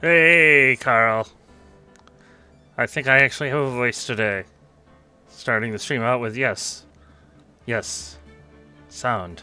Hey, Carl. I think I actually have a voice today. Starting the stream out with yes. Yes. Sound.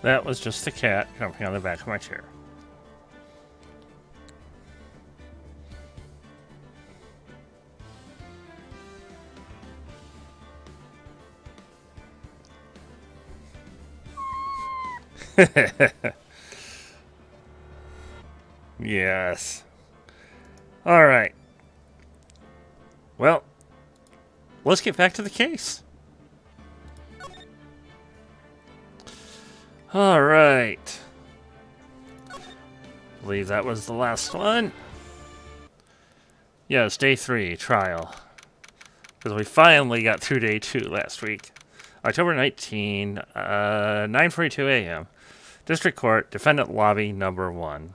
That was just the cat jumping on the back of my chair. Yes. All right. Well, let's get back to the case. All right. I believe that was the last one. Yes, day 3, trial. Because we finally got through day 2 last week. October 19, 9:42 a.m. District Court, Defendant Lobby Number 1.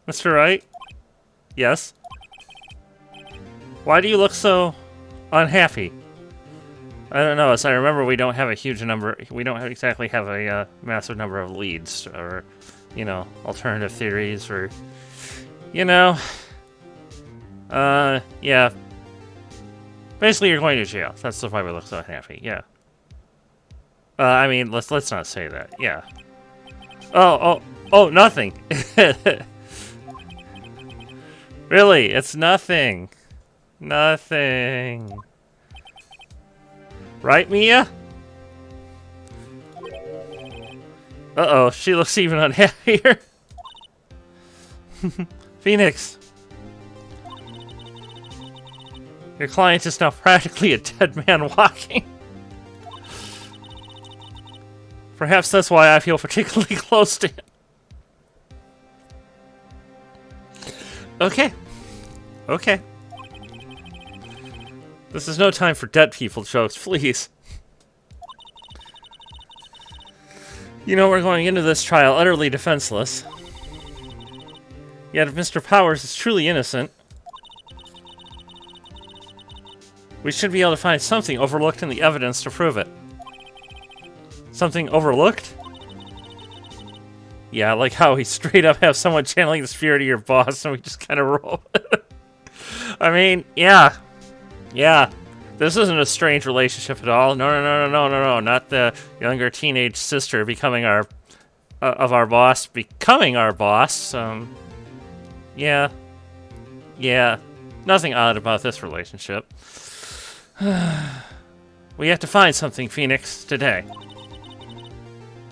Mr. Wright? Yes? Why do you look so unhappy? I don't know. As I remember, we don't have a huge number. We don't exactly have a massive number of leads or, you know, alternative theories or, you know. Yeah. Basically, you're going to jail. That's why we look so happy. Yeah. I mean, let's not say that. Yeah. Oh, nothing. Really, it's nothing. Nothing. Right, Mia? Uh-oh, she looks even unhappier. Phoenix. Your client is now practically a dead man walking. Perhaps that's why I feel particularly close to him. Okay. Okay. This is no time for dead people jokes, please. You know, we're going into this trial utterly defenseless. Yet if Mr. Powers is truly innocent, we should be able to find something overlooked in the evidence to prove it. Something overlooked? Yeah, like how we straight up have someone channeling the spirit of your boss and we just kind of roll. I mean, yeah. Yeah. This isn't a strange relationship at all. No. Not the younger teenage sister becoming our... of our boss becoming our boss. Yeah. Yeah. Nothing odd about this relationship. We have to find something, Phoenix, today.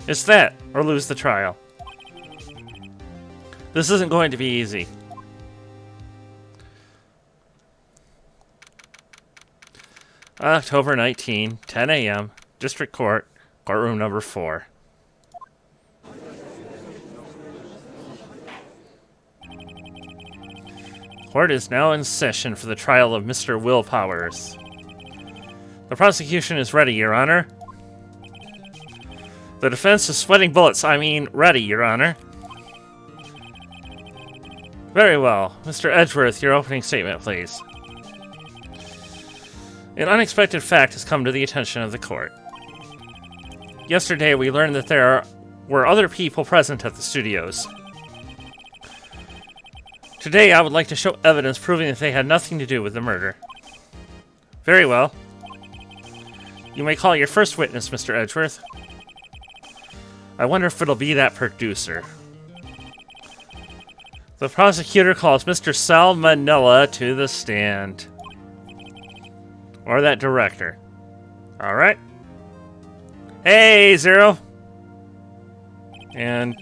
It's that, or lose the trial. This isn't going to be easy. October 19, 10 a.m., District Court, Courtroom Number 4. Court is now in session for the trial of Mr. Will Powers. The prosecution is ready, Your Honor. The defense is sweating bullets. I mean, ready, Your Honor. Very well. Mr. Edgeworth, your opening statement, please. An unexpected fact has come to the attention of the court. Yesterday, we learned that there were other people present at the studios. Today, I would like to show evidence proving that they had nothing to do with the murder. Very well. You may call your first witness, Mr. Edgeworth. I wonder if it'll be that producer. The prosecutor calls Mr. Salmonella to the stand. Or that director. Alright. Hey, Zero! And...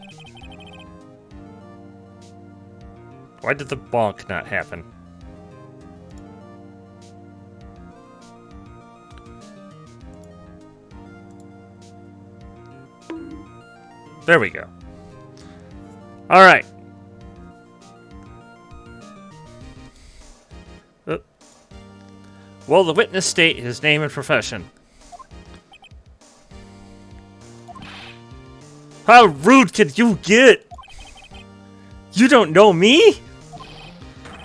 why did the bonk not happen? There we go. Alright. Will the witness state his name and profession? How rude can you get? You don't know me?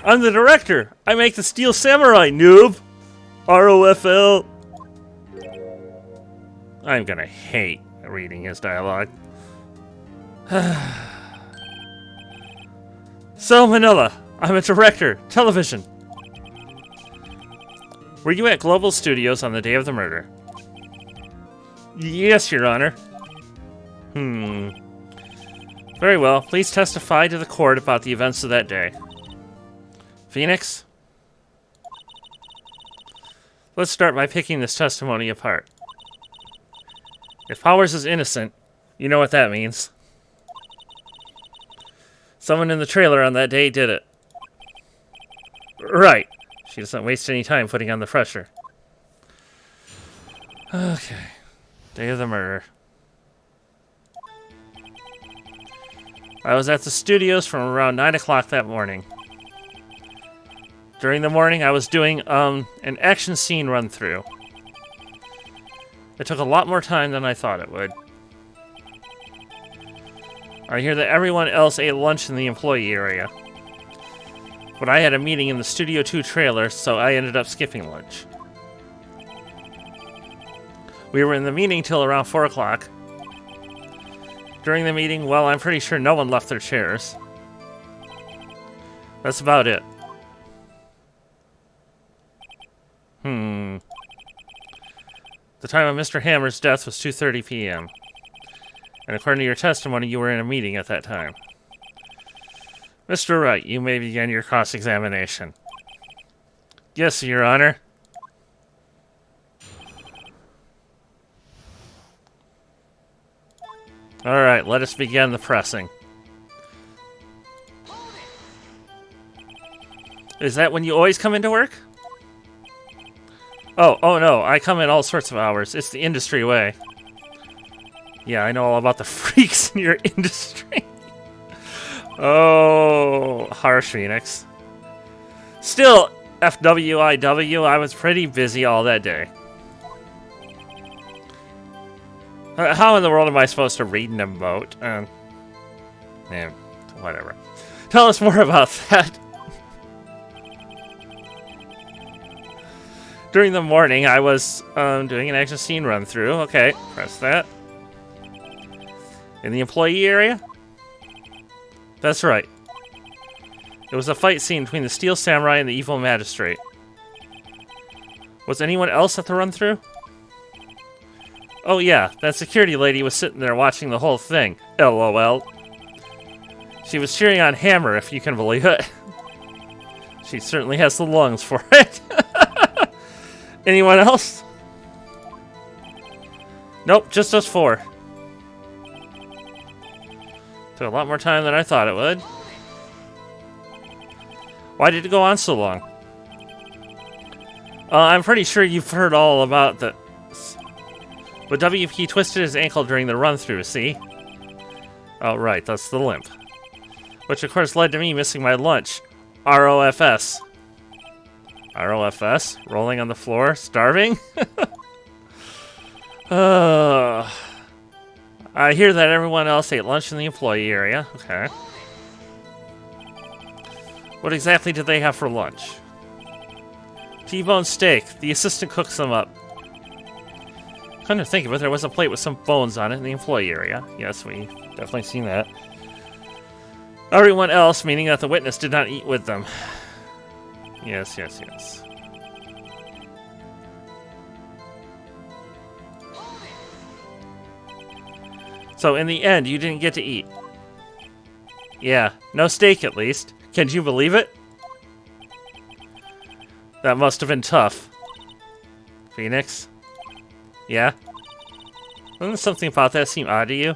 I'm the director. I make the Steel Samurai, noob. ROFL. I'm gonna hate reading his dialogue. So, Manila, I'm a director, television. Were you at Global Studios on the day of the murder? Yes, Your Honor. Very well. Please testify to the court about the events of that day. Phoenix? Let's start by picking this testimony apart. If Powers is innocent, you know what that means. Someone in the trailer on that day did it. Right. She doesn't waste any time putting on the pressure. Okay. Day of the murder. I was at the studios from around 9 o'clock that morning. During the morning, I was doing an action scene run-through. It took a lot more time than I thought it would. I hear that everyone else ate lunch in the employee area. But I had a meeting in the Studio 2 trailer, so I ended up skipping lunch. We were in the meeting till around 4 o'clock. During the meeting, well, I'm pretty sure no one left their chairs. That's about it. The time of Mr. Hammer's death was 2:30 p.m. And according to your testimony, you were in a meeting at that time. Mr. Wright, you may begin your cross-examination. Yes, Your Honor. Alright, let us begin the pressing. Is that when you always come into work? Oh no, I come in all sorts of hours. It's the industry way. Yeah, I know all about the freaks in your industry. Oh, harsh, Phoenix. Still, FWIW, I was pretty busy all that day. How in the world am I supposed to read an emote? Whatever. Tell us more about that. During the morning, I was doing an action scene run-through. Okay, press that. In the employee area? That's right. It was a fight scene between the Steel Samurai and the Evil Magistrate. Was anyone else at the run-through? Oh yeah, that security lady was sitting there watching the whole thing. LOL. She was cheering on Hammer, if you can believe it. She certainly has the lungs for it. Anyone else? Nope, just us four. Took a lot more time than I thought it would. Why did it go on so long? I'm pretty sure you've heard all about the... But WP twisted his ankle during the run-through, see? Oh, right, that's the limp. Which, of course, led to me missing my lunch. ROFS. ROFS? Rolling on the floor? Starving? I hear that everyone else ate lunch in the employee area. Okay. What exactly did they have for lunch? T-bone steak. The assistant cooks them up. Come to think of it, there was a plate with some bones on it in the employee area. Yes, we definitely seen that. Everyone else, meaning that the witness did not eat with them. Yes, yes, yes. So, in the end, you didn't get to eat. Yeah, no steak at least. Can you believe it? That must have been tough. Phoenix? Yeah? Doesn't something about that seem odd to you?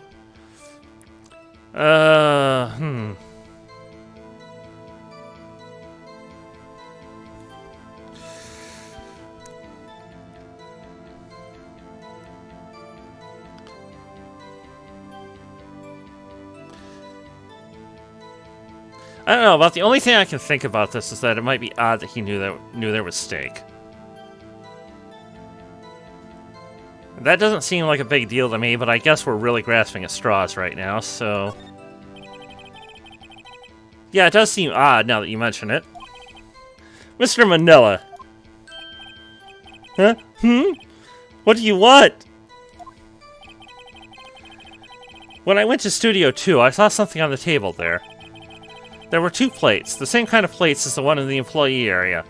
I don't know, about the only thing I can think about this is that it might be odd that he knew there was steak. That doesn't seem like a big deal to me, but I guess we're really grasping at straws right now, so... Yeah, it does seem odd now that you mention it. Mr. Manila! Huh? What do you want? When I went to Studio 2, I saw something on the table there. There were two plates, the same kind of plates as the one in the employee area.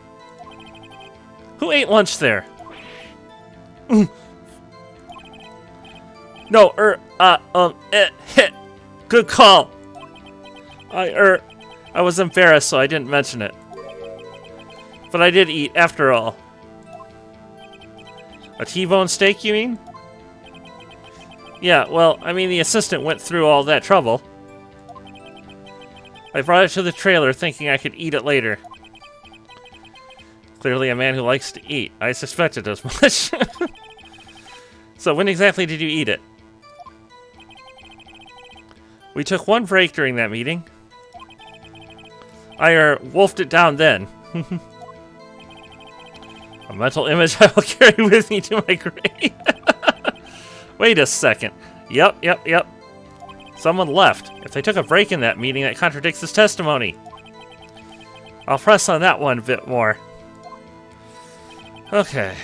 Who ate lunch there? No, good call. I was embarrassed, so I didn't mention it. But I did eat, after all. A T-bone steak, you mean? Yeah, well, I mean, the assistant went through all that trouble. I brought it to the trailer thinking I could eat it later. Clearly a man who likes to eat. I suspected as much. So when exactly did you eat it? We took one break during that meeting. I wolfed it down then. A mental image I will carry with me to my grave. Wait a second. Yep. Someone left. If they took a break in that meeting, that contradicts his testimony. I'll press on that one a bit more. Okay.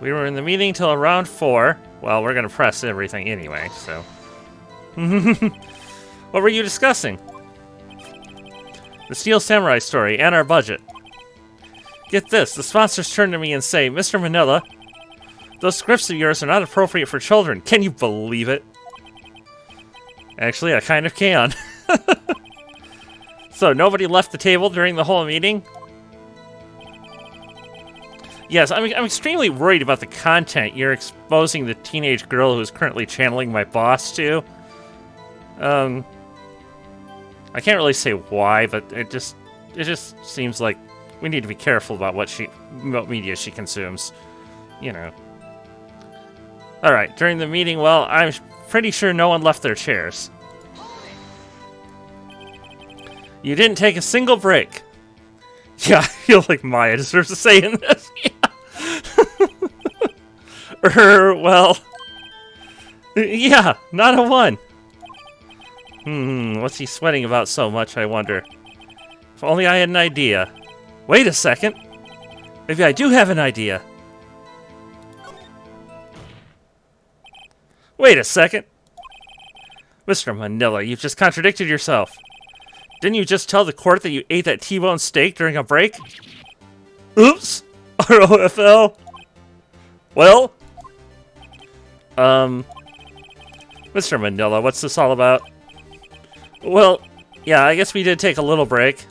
We were in the meeting till around 4. Well, we're gonna press everything anyway, so... What were you discussing? The Steel Samurai story and our budget. Get this, the sponsors turn to me and say, Mr. Manila, those scripts of yours are not appropriate for children. Can you believe it? Actually, I kind of can. So, nobody left the table during the whole meeting? Yes, I'm extremely worried about the content you're exposing the teenage girl who is currently channeling my boss to. I can't really say why, but it just seems like we need to be careful about what media she consumes. You know. Alright, during the meeting, well, I'm pretty sure no one left their chairs. You didn't take a single break. Yeah, I feel like Maya deserves a say in this. Well... Yeah, not a one. What's he sweating about so much, I wonder? If only I had an idea. Wait a second. Maybe I do have an idea. Wait a second. Mr. Manila, you've just contradicted yourself. Didn't you just tell the court that you ate that T-bone steak during a break? Oops. ROFL. Well? Mr. Manila, what's this all about? Well, yeah, I guess we did take a little break.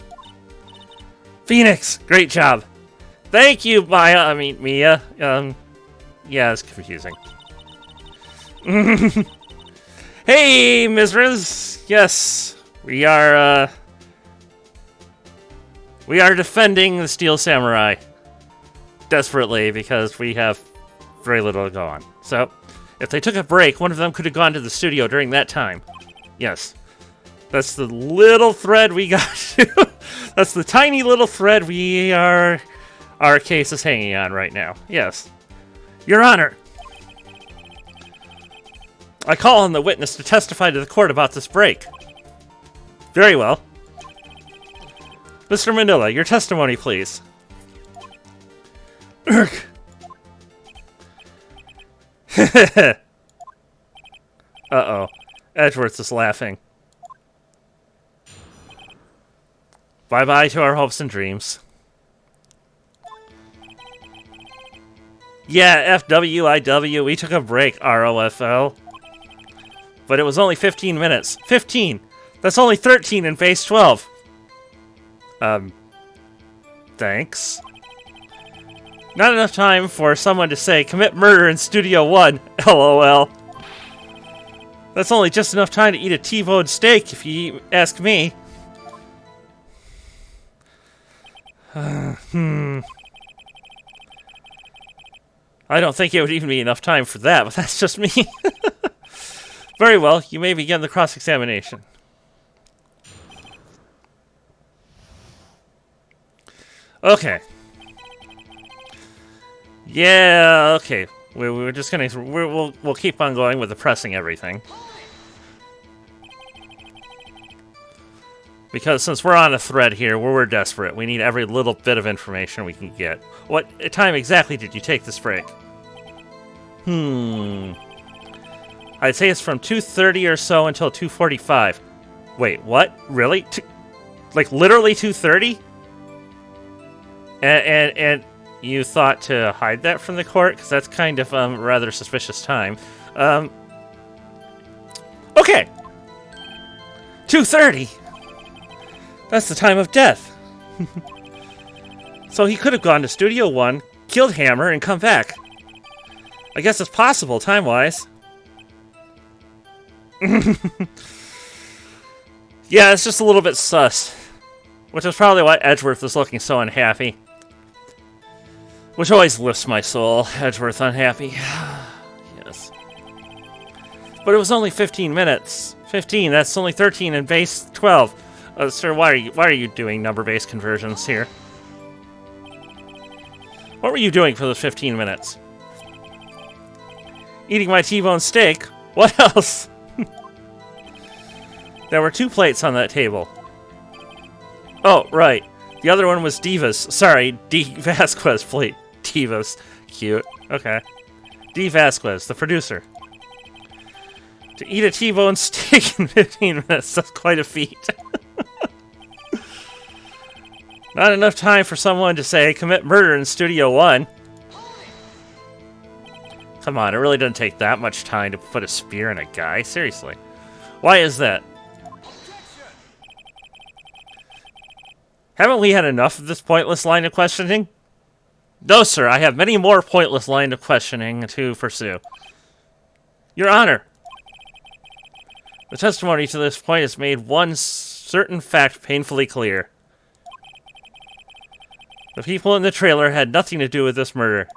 Phoenix, great job. Thank you, Maya. I mean, Mia. Yeah, it's confusing. Hey, Ms. Yes, we are defending the Steel Samurai. Desperately, because we have very little to go on. So, if they took a break, one of them could have gone to the studio during that time. Yes. That's the little thread we got to. That's the tiny little thread our case is hanging on right now. Yes. Your Honor. I call on the witness to testify to the court about this break. Very well. Mr. Manila, your testimony, please. Urgh. Uh-oh. Edgeworth is laughing. Bye-bye to our hopes and dreams. Yeah, FWIW, we took a break, ROFL. But it was only 15 minutes. 15! That's only 13 in base 12. Thanks. Not enough time for someone to say, commit murder in Studio 1, LOL. That's only just enough time to eat a T-bone steak, if you ask me. I don't think it would even be enough time for that, but that's just me. Very well, you may begin the cross-examination. Okay. Yeah, okay. We're just gonna we'll keep on going with the pressing everything. Because since we're on a thread here, we're desperate. We need every little bit of information we can get. What time exactly did you take this break? I'd say it's from 2:30 or so until 2:45. Wait, what? Really? Like literally 2:30? And you thought to hide that from the court? Because that's kind of a rather suspicious time. Okay. 2:30. That's the time of death. So he could have gone to Studio 1, killed Hammer, and come back. I guess it's possible, time-wise. Yeah, it's just a little bit sus. Which is probably why Edgeworth is looking so unhappy. Which always lifts my soul, Edgeworth unhappy. Yes. But it was only 15 minutes. 15, that's only 13 in base 12. Sir, why are you doing number-based conversions here? What were you doing for those 15 minutes? Eating my T-bone steak? What else? There were 2 plates on that table. Oh, right. The other one was Divas. Sorry, D. Vasquez plate. Divas. Cute. Okay. D. Vasquez, the producer. To eat a T-bone steak in 15 minutes, that's quite a feat. Not enough time for someone to say, commit murder in Studio 1. Come on, it really doesn't take that much time to put a spear in a guy. Seriously. Why is that? Haven't we had enough of this pointless line of questioning? No, sir, I have many more pointless lines of questioning to pursue. Your Honor, the testimony to this point has made one certain fact painfully clear. The people in the trailer had nothing to do with this murder.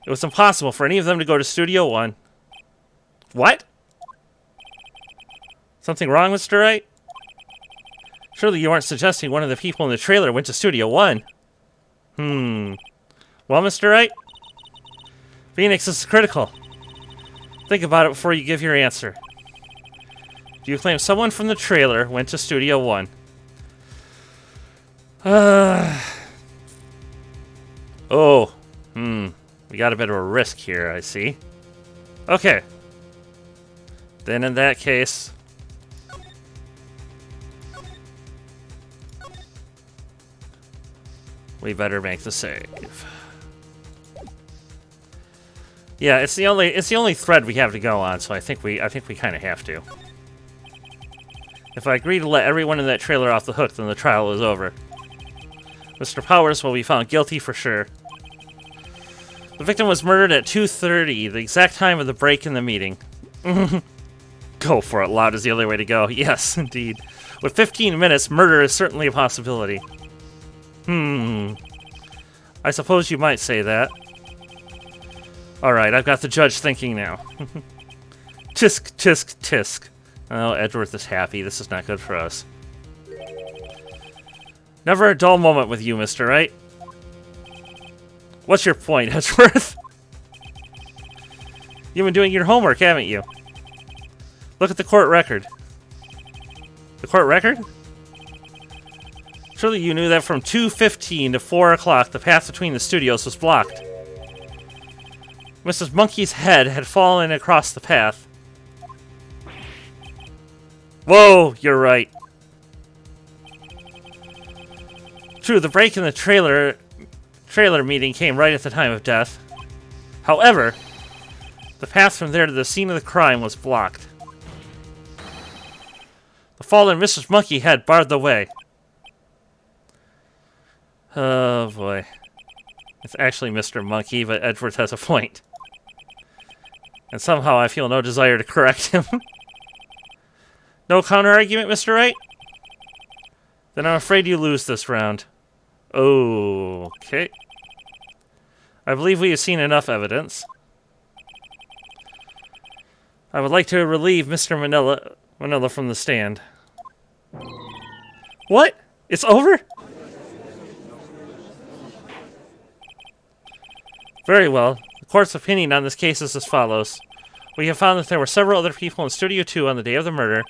It was impossible for any of them to go to Studio 1. What? Something wrong, Mr. Wright? Surely you aren't suggesting one of the people in the trailer went to Studio 1. Well, Mr. Wright? Phoenix, this is critical. Think about it before you give your answer. Do you claim someone from the trailer went to Studio 1? We got a bit of a risk here, I see. Okay. Then in that case... we better make the save. Yeah, it's the only thread we have to go on, so I think we kind of have to. If I agree to let everyone in that trailer off the hook, then the trial is over. Mr. Powers will be found guilty for sure. The victim was murdered at 2:30, the exact time of the break in the meeting. Go for it, loud is the only way to go. Yes, indeed. With 15 minutes, murder is certainly a possibility. I suppose you might say that. Alright, I've got the judge thinking now. Tisk, tisk, tisk. Oh, Edgeworth is happy. This is not good for us. Never a dull moment with you, Mr. Wright. What's your point, Edgeworth? You've been doing your homework, haven't you? Look at the court record. The court record? Surely you knew that from 2:15 to 4 o'clock, the path between the studios was blocked. Mrs. Monkey's head had fallen across the path. Whoa, you're right. True, the break in the trailer meeting came right at the time of death. However, the path from there to the scene of the crime was blocked. The fallen Mrs. Monkey had barred the way. Oh boy. It's actually Mr. Monkey, but Edgeworth has a point. And somehow I feel no desire to correct him. No counter-argument, Mr. Wright? Then I'm afraid you lose this round. Okay. I believe we have seen enough evidence. I would like to relieve Mr. Manila from the stand. What? It's over? Very well. The court's opinion on this case is as follows. We have found that there were several other people in Studio 2 on the day of the murder.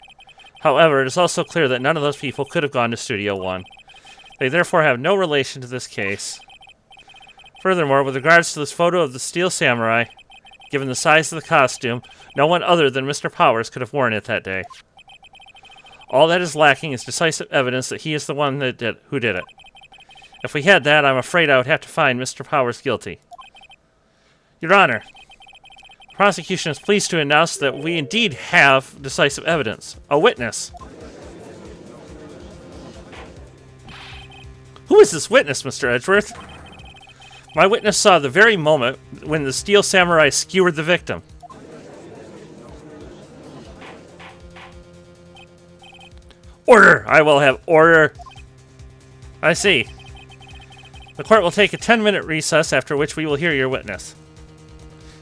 However, it is also clear that none of those people could have gone to Studio 1. They therefore have no relation to this case. Furthermore, with regards to this photo of the Steel Samurai, given the size of the costume, no one other than Mr. Powers could have worn it that day. All that is lacking is decisive evidence that he is the one who did it. If we had that, I'm afraid I would have to find Mr. Powers guilty. Your Honor, the prosecution is pleased to announce that we indeed have decisive evidence. A witness. Who is this witness, Mr. Edgeworth? My witness saw the very moment when the steel samurai skewered the victim. Order! I will have order. I see. The court will take a 10-minute recess, after which we will hear your witness.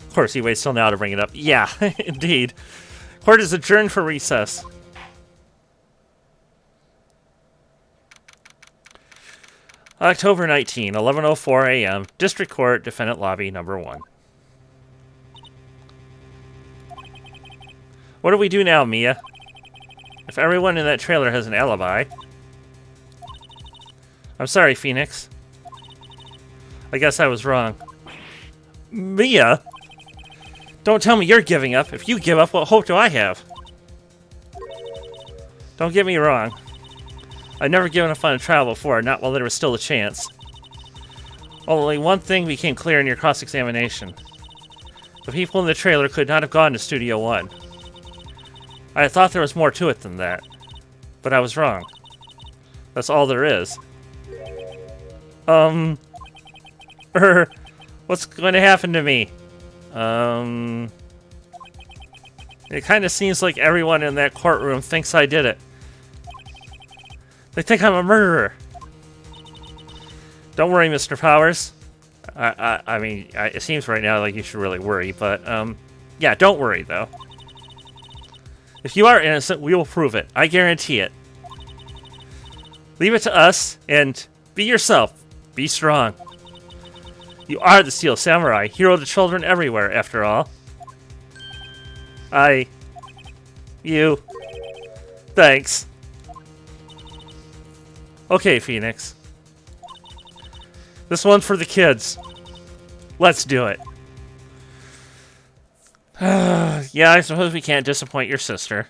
Of course, he waits till now to bring it up. Yeah, indeed. Court is adjourned for recess. October 19, 11:04 a.m. District Court, Defendant Lobby, Number 1. What do we do now, Mia? If everyone in that trailer has an alibi... I'm sorry, Phoenix. I guess I was wrong. Mia? Don't tell me you're giving up. If you give up, what hope do I have? Don't get me wrong. I've never given up on a trial before, not while there was still a chance. Only one thing became clear in your cross-examination. The people in the trailer could not have gone to Studio One. I thought there was more to it than that. But I was wrong. That's all there is. What's going to happen to me? It kind of seems like everyone in that courtroom thinks I did it. They think I'm a murderer. Don't worry, Mr. Powers. I mean, it seems right now like you should really worry, but, yeah, don't worry, though. If you are innocent, we will prove it. I guarantee it. Leave it to us, and be yourself. Be strong. You are the Steel Samurai, hero to children everywhere, after all. You. Thanks. Okay, Phoenix. This one's for the kids. Let's do it. Yeah, I suppose we can't disappoint your sister.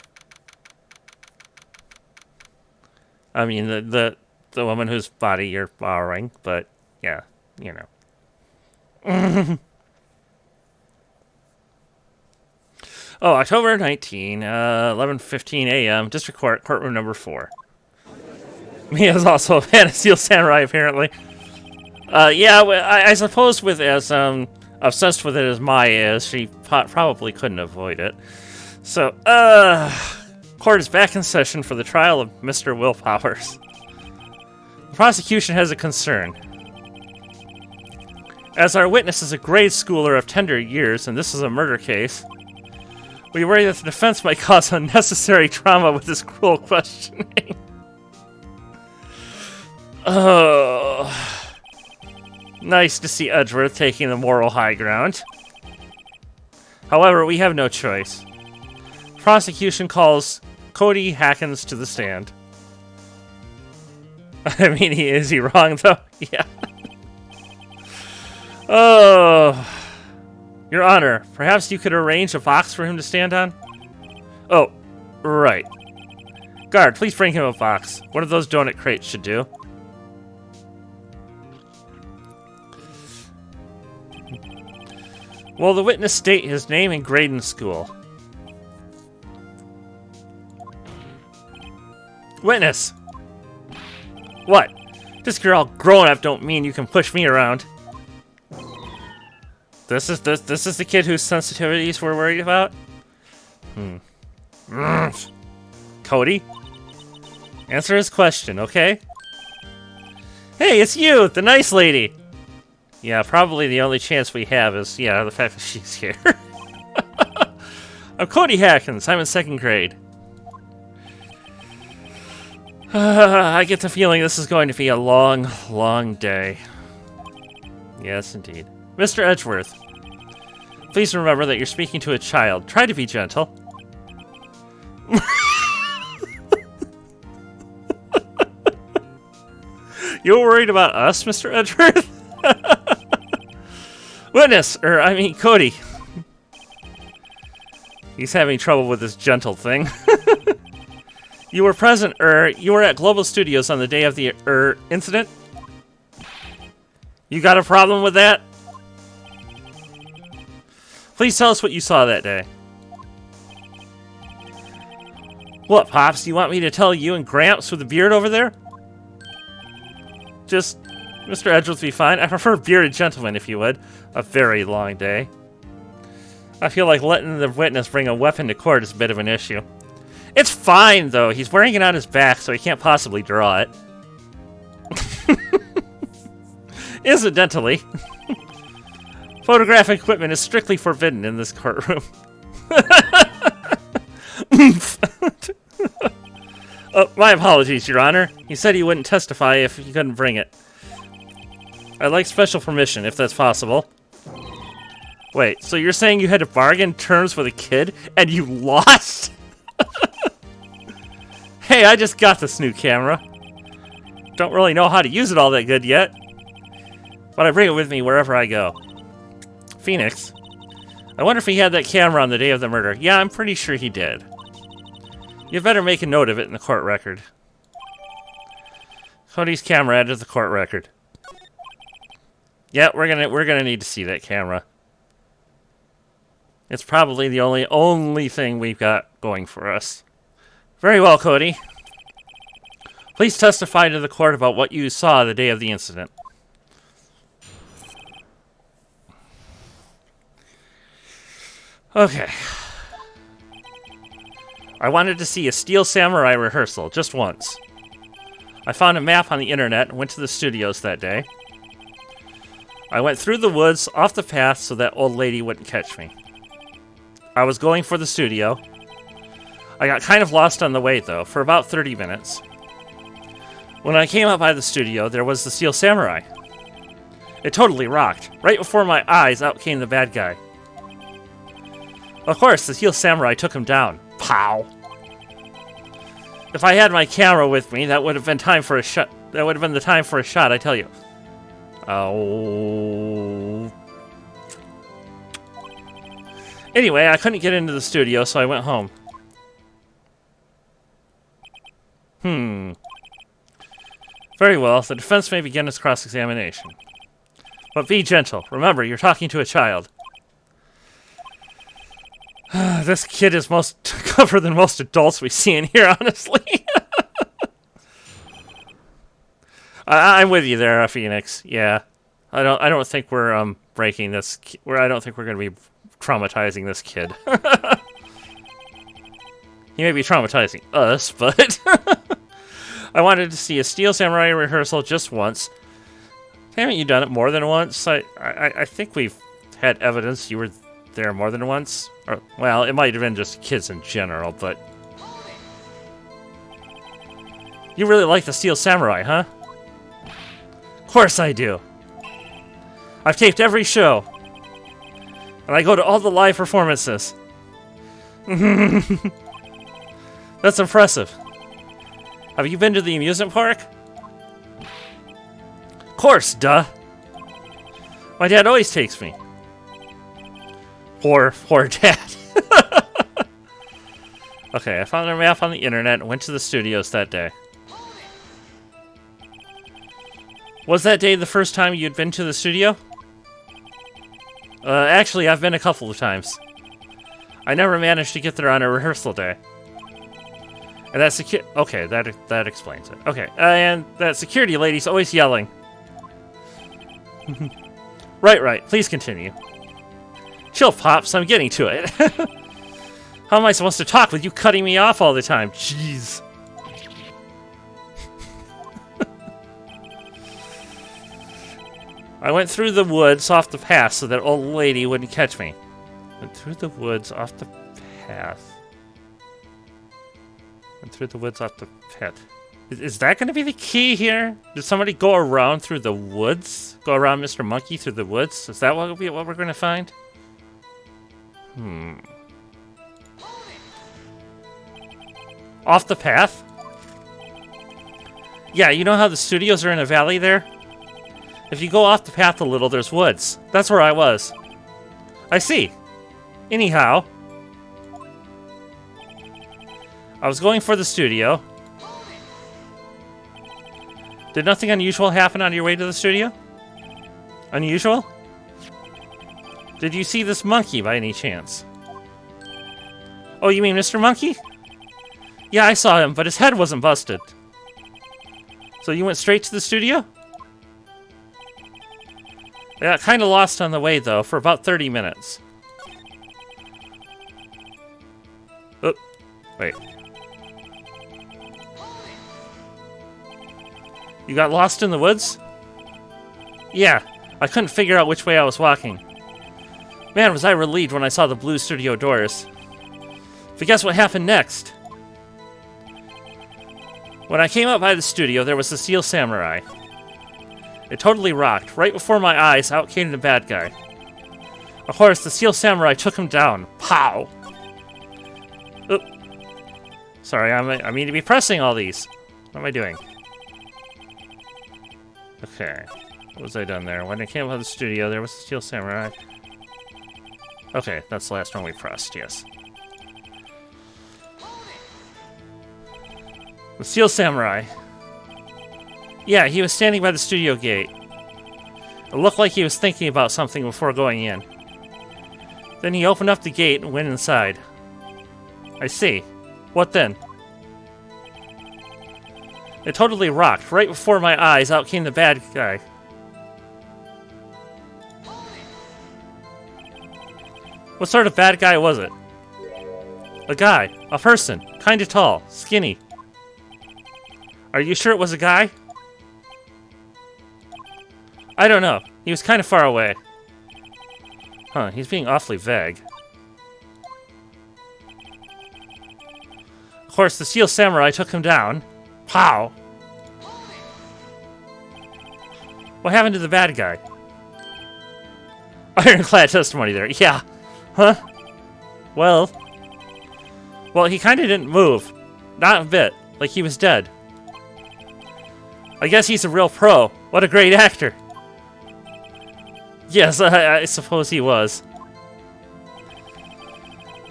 I mean, the woman whose body you're borrowing, but yeah, you know. Oh, October 19, 11:15 a.m. District Court, Courtroom Number 4. Mia's also a fan of Steel Samurai, apparently. Yeah, I suppose with as obsessed with it as Maya is, she probably couldn't avoid it. So, court is back in session for the trial of Mr. Will Powers. The prosecution has a concern. As our witness is a grade schooler of tender years, and this is a murder case, we worry that the defense might cause unnecessary trauma with this cruel questioning. Oh... Nice to see Edgeworth taking the moral high ground. However, we have no choice. Prosecution calls Cody Hackins to the stand. I mean, is he wrong, though? Yeah. Oh. Your Honor, perhaps you could arrange a box for him to stand on? Oh, right. Guard, please bring him a box. One of those donut crates should do. Will the witness state his name and grade in school? Witness! What? Just 'cause you're all grown up don't mean you can push me around. This is the kid whose sensitivities we're worried about? Cody? Answer his question, okay? Hey, it's you, the nice lady! Yeah, probably the only chance we have is, yeah, the fact that she's here. I'm Cody Hackins. I'm in 2nd grade. I get the feeling this is going to be a long, long day. Yes, indeed. Mr. Edgeworth, please remember that you're speaking to a child. Try to be gentle. You're worried about us, Mr. Edgeworth? Witness, I mean, Cody. He's having trouble with this gentle thing. You were present, you were at Global Studios on the day of the, incident? You got a problem with that? Please tell us what you saw that day. What, Pops? Do you want me to tell you and Gramps with the beard over there? Just... Mr. Edgeworth would be fine. I prefer bearded gentlemen, if you would. A very long day. I feel like letting the witness bring a weapon to court is a bit of an issue. It's fine, though. He's wearing it on his back, so he can't possibly draw it. Incidentally, photographic equipment is strictly forbidden in this courtroom. My apologies, Your Honor. He said he wouldn't testify if he couldn't bring it. I'd like special permission, if that's possible. Wait, so you're saying you had to bargain terms with a kid, and you lost? Hey, I just got this new camera. Don't really know how to use it all that good yet. But I bring it with me wherever I go. Phoenix. I wonder if he had that camera on the day of the murder. Yeah, I'm pretty sure he did. You better make a note of it in the court record. Cody's camera added to the court record. Yeah, we're gonna need to see that camera. It's probably the only thing we've got going for us. Very well, Cody. Please testify to the court about what you saw the day of the incident. Okay. I wanted to see a Steel Samurai rehearsal, just once. I found a map on the internet and went to the studios that day. I went through the woods, off the path, so that old lady wouldn't catch me. I was going for the studio. I got kind of lost on the way, though, for about 30 minutes. When I came up by the studio, there was the Steel Samurai. It totally rocked. Right before my eyes, out came the bad guy. Of course, the Steel Samurai took him down. Pow! If I had my camera with me, that would have been time for a shot. That would have been the time for a shot, I tell you. Oh. Anyway, I couldn't get into the studio, so I went home. Very well, the defense may begin its cross-examination. But be gentle. Remember, you're talking to a child. This kid is most tougher than most adults we see in here, honestly. I'm with you there, Phoenix. Yeah, I don't think we're breaking this. I don't think we're going to be traumatizing this kid. He may be traumatizing us, but I wanted to see a Steel Samurai rehearsal just once. Haven't you done it more than once? I think we've had evidence you were there more than once. Or, well, it might have been just kids in general, but... You really like the Steel Samurai, huh? Of course I do. I've taped every show. And I go to all the live performances. That's impressive. Have you been to the amusement park? Of course, duh. My dad always takes me. Poor dad. Okay, I found a map on the internet and went to the studios that day. Was that day the first time you'd been to the studio? Actually, I've been a couple of times. I never managed to get there on a rehearsal day. And that okay, that explains it. Okay, and that security lady's always yelling. Right, please continue. Chill, Pops, I'm getting to it. How am I supposed to talk with you cutting me off all the time? Jeez. I went through the woods off the path so that old lady wouldn't catch me. Went through the woods off the path. Went through the woods off the path. Is that going to be the key here? Did somebody go around through the woods? Go around Mr. Monkey through the woods? Is that what we're going to find? Off the path? Yeah, you know how the studios are in a valley there? If you go off the path a little, there's woods. That's where I was. I see. Anyhow, I was going for the studio. Did nothing unusual happen on your way to the studio? Unusual? Did you see this monkey by any chance? Oh, you mean Mr. Monkey? Yeah, I saw him, but his head wasn't busted. So you went straight to the studio? I got kind of lost on the way, though, for about 30 minutes. Oh, wait. You got lost in the woods? Yeah, I couldn't figure out which way I was walking. Man, was I relieved when I saw the blue studio doors. But guess what happened next? When I came up by the studio, there was the Steel Samurai. It totally rocked. Right before my eyes, out came the bad guy. Of course, the Steel Samurai took him down. Pow! Oop. Sorry, I mean to be pressing all these. What am I doing? Okay. What was I done there? When I came out of the studio, there was the Steel Samurai. Okay, that's the last one we pressed, yes. The Steel Samurai. Yeah, he was standing by the studio gate. It looked like he was thinking about something before going in. Then he opened up the gate and went inside. I see. What then? It totally rocked. Right before my eyes, out came the bad guy. What sort of bad guy was it? A guy. A person. Kinda tall. Skinny. Are you sure it was a guy? I don't know. He was kind of far away. Huh, he's being awfully vague. Of course, the Steel Samurai took him down. Pow! What happened to the bad guy? Ironclad testimony there. Yeah. Huh? Well, he kind of didn't move. Not a bit. Like he was dead. I guess he's a real pro. What a great actor. Yes, I suppose he was.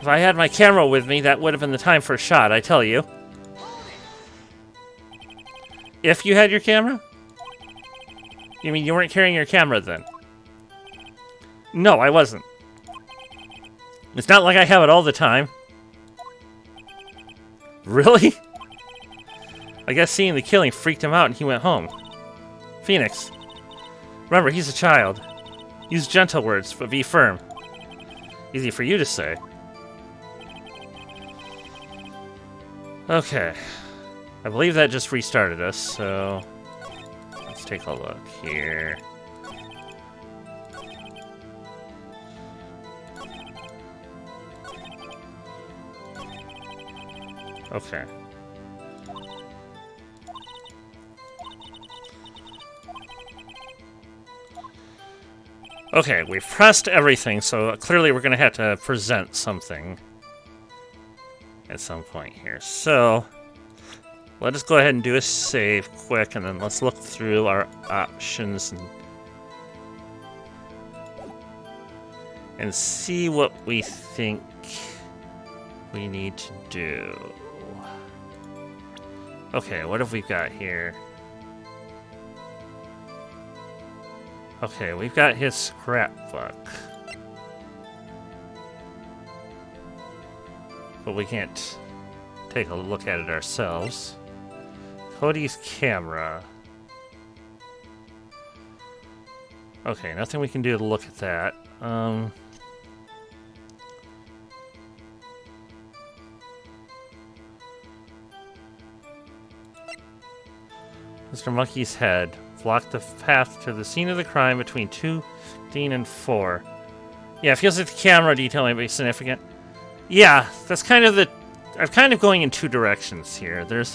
If I had my camera with me, that would have been the time for a shot, I tell you. If you had your camera? You mean you weren't carrying your camera then? No, I wasn't. It's not like I have it all the time. Really? I guess seeing the killing freaked him out and he went home. Phoenix. Remember, he's a child. Use gentle words, but be firm. Easy for you to say. Okay. I believe that just restarted us, so... let's take a look here. Okay. Okay, we've pressed everything, so clearly we're going to have to present something at some point here. So, let us go ahead and do a save quick, and then let's look through our options and see what we think we need to do. Okay, what have we got here? Okay, we've got his scrapbook. But we can't take a look at it ourselves. Cody's camera. Okay, nothing we can do to look at that. Mr. Monkey's head. Block the path to the scene of the crime between 2:15 and 4. Yeah, it feels like the camera detailing may be significant. Yeah, that's kind of the... I'm kind of going in two directions here. There's,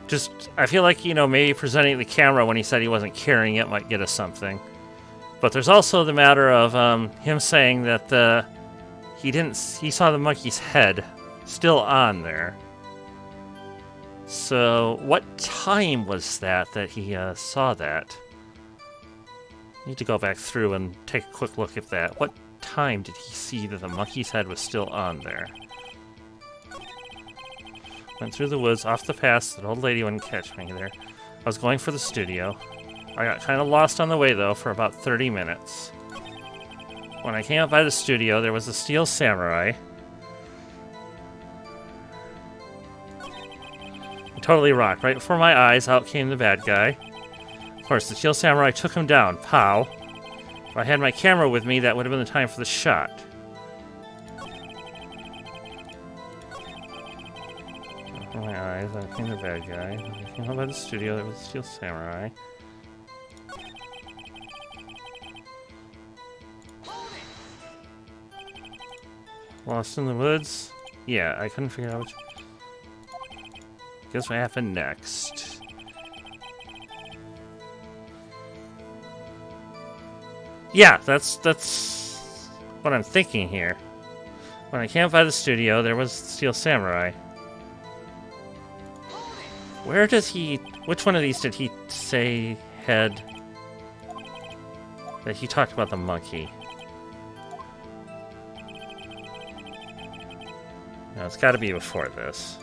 just... I feel like, you know, maybe presenting the camera when he said he wasn't carrying it might get us something. But there's also the matter of, him saying that, he saw the monkey's head still on there. So, what time was that he saw that? Need to go back through and take a quick look at that. What time did he see that the monkey's head was still on there? Went through the woods, off the path, so the old lady wouldn't catch me there. I was going for the studio. I got kind of lost on the way, though, for about 30 minutes. When I came up by the studio, there was a steel samurai. I totally rocked. Right before my eyes, out came the bad guy. Of course, the steel samurai took him down. Pow. If I had my camera with me, that would have been the time for the shot. Before my eyes, out came the bad guy. When I came up by the studio, there was a steel samurai. Lost in the woods? Yeah, I couldn't figure out which... Guess what happened next. Yeah, that's what I'm thinking here. When I came by the studio, there was Steel Samurai. Where does he... Which one of these did he say had... That he talked about the monkey? No, it's got to be before this.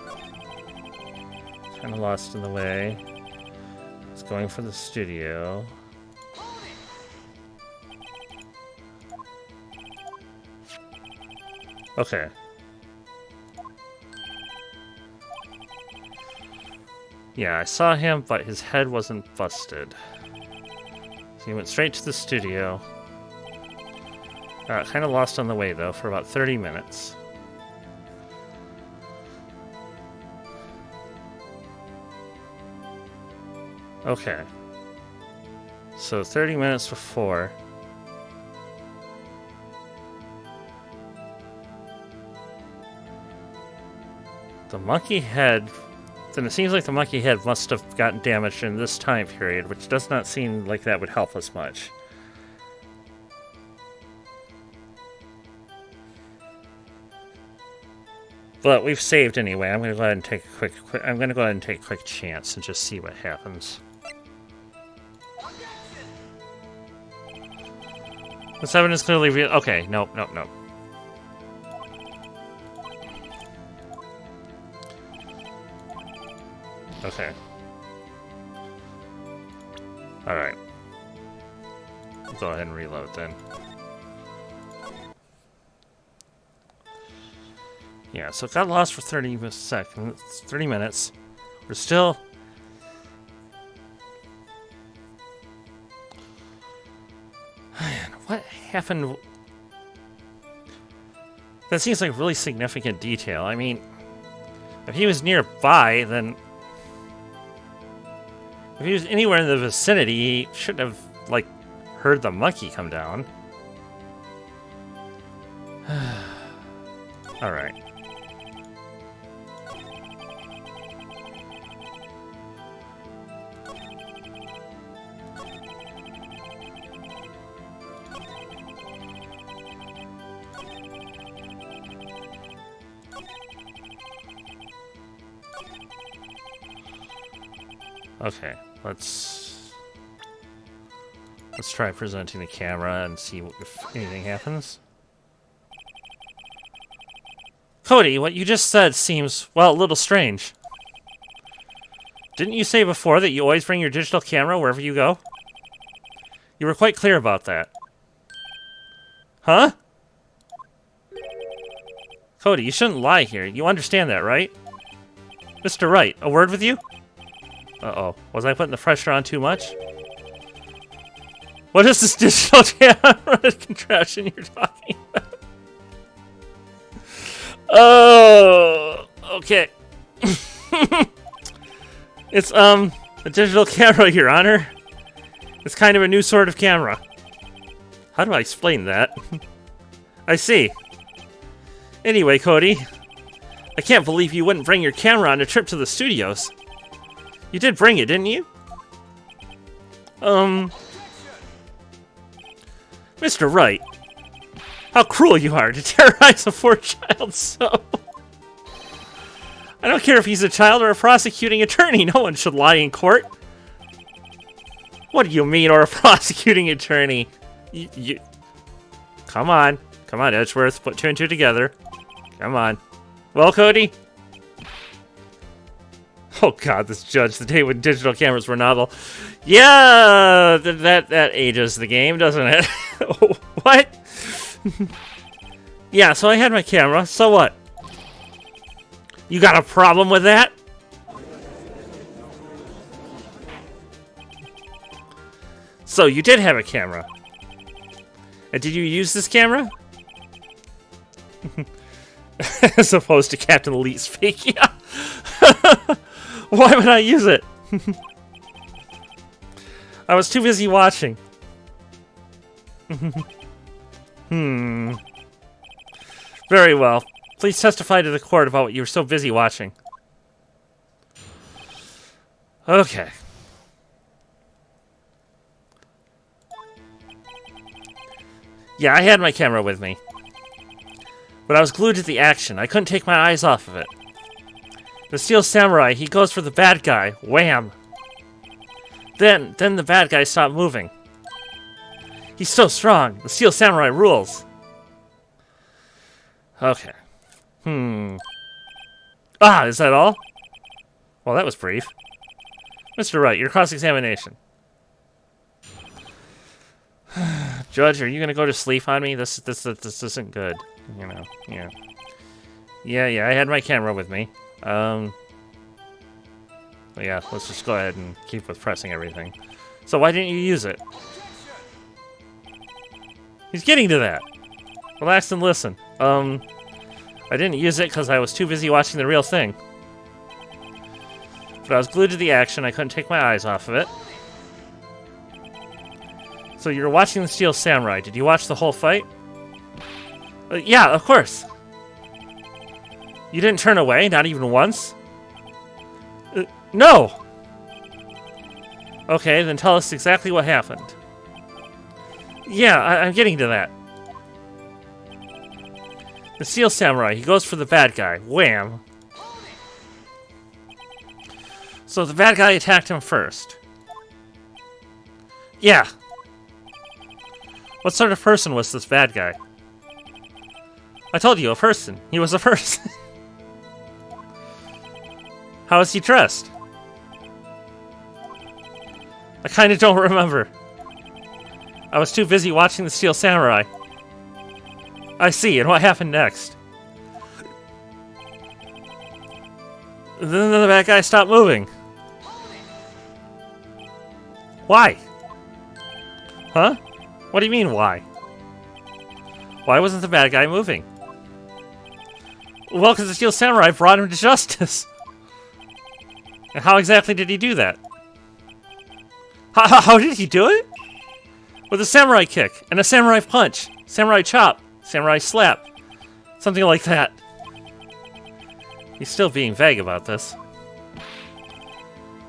Kind of lost in the way. It's going for the studio. Okay. Yeah, I saw him, but his head wasn't busted. So he went straight to the studio. Kind of lost on the way, though, for about 30 minutes. Okay. So 30 minutes before. The monkey head... Then it seems like the monkey head must have gotten damaged in this time period, which does not seem like that would help us much. But we've saved anyway. I'm gonna go ahead and take a quick chance and just see what happens. This evidence clearly okay, nope. Okay. Alright. Go ahead and reload then. Yeah, so it got lost for 30 minutes. We're still... What happened? That seems like really significant detail. I mean, if he was nearby, then... If he was anywhere in the vicinity, he should have, like, heard the monkey come down. Alright. Okay, let's try presenting the camera and see if anything happens. Cody, what you just said seems, well, a little strange. Didn't you say before that you always bring your digital camera wherever you go? You were quite clear about that. Huh? Cody, you shouldn't lie here. You understand that, right? Mr. Wright, a word with you? Uh-oh. Was I putting the pressure on too much? What is this digital camera contraption you're talking about? Oh, okay. It's, a digital camera, Your Honor. It's kind of a new sort of camera. How do I explain that? I see. Anyway, Cody, I can't believe you wouldn't bring your camera on a trip to the studios. You did bring it, didn't you? Mr. Wright, how cruel you are to terrorize a poor child so. I don't care if he's a child or a prosecuting attorney. No one should lie in court. What do you mean, or a prosecuting attorney? You... Come on, Edgeworth. Put two and two together. Come on. Well, Cody? Oh god, this judge, the day when digital cameras were novel. Yeah, that ages the game, doesn't it? What? Yeah, so I had my camera, so what? You got a problem with that? So, you did have a camera. And did you use this camera? As opposed to Captain Elite's fake, yeah. Why would I use it? I was too busy watching. Very well. Please testify to the court about what you were so busy watching. Okay. Yeah, I had my camera with me. But I was glued to the action. I couldn't take my eyes off of it. The Steel Samurai, he goes for the bad guy. Wham! Then the bad guy stopped moving. He's so strong. The Steel Samurai rules. Okay. Ah, is that all? Well, that was brief. Mr. Wright, your cross-examination. Judge, are you gonna go to sleep on me? This isn't good. You know, yeah. Yeah, I had my camera with me. Yeah, let's just go ahead and keep with pressing everything. So why didn't you use it? He's getting to that. Relax and listen. I didn't use it because I was too busy watching the real thing. But I was glued to the action. I couldn't take my eyes off of it. So you're watching the Steel Samurai. Did you watch the whole fight? Yeah, of course. You didn't turn away, not even once? No! Okay, then tell us exactly what happened. Yeah, I'm getting to that. The Steel Samurai, he goes for the bad guy. Wham! So the bad guy attacked him first. Yeah. What sort of person was this bad guy? I told you, a person. He was a person. How was he dressed? I kinda don't remember. I was too busy watching the Steel Samurai. I see, and what happened next? Then the bad guy stopped moving. Why? Huh? What do you mean, why? Why wasn't the bad guy moving? Well, because the Steel Samurai brought him to justice. And how exactly did he do that? How did he do it? With a samurai kick, and a samurai punch, samurai chop, samurai slap. Something like that. He's still being vague about this.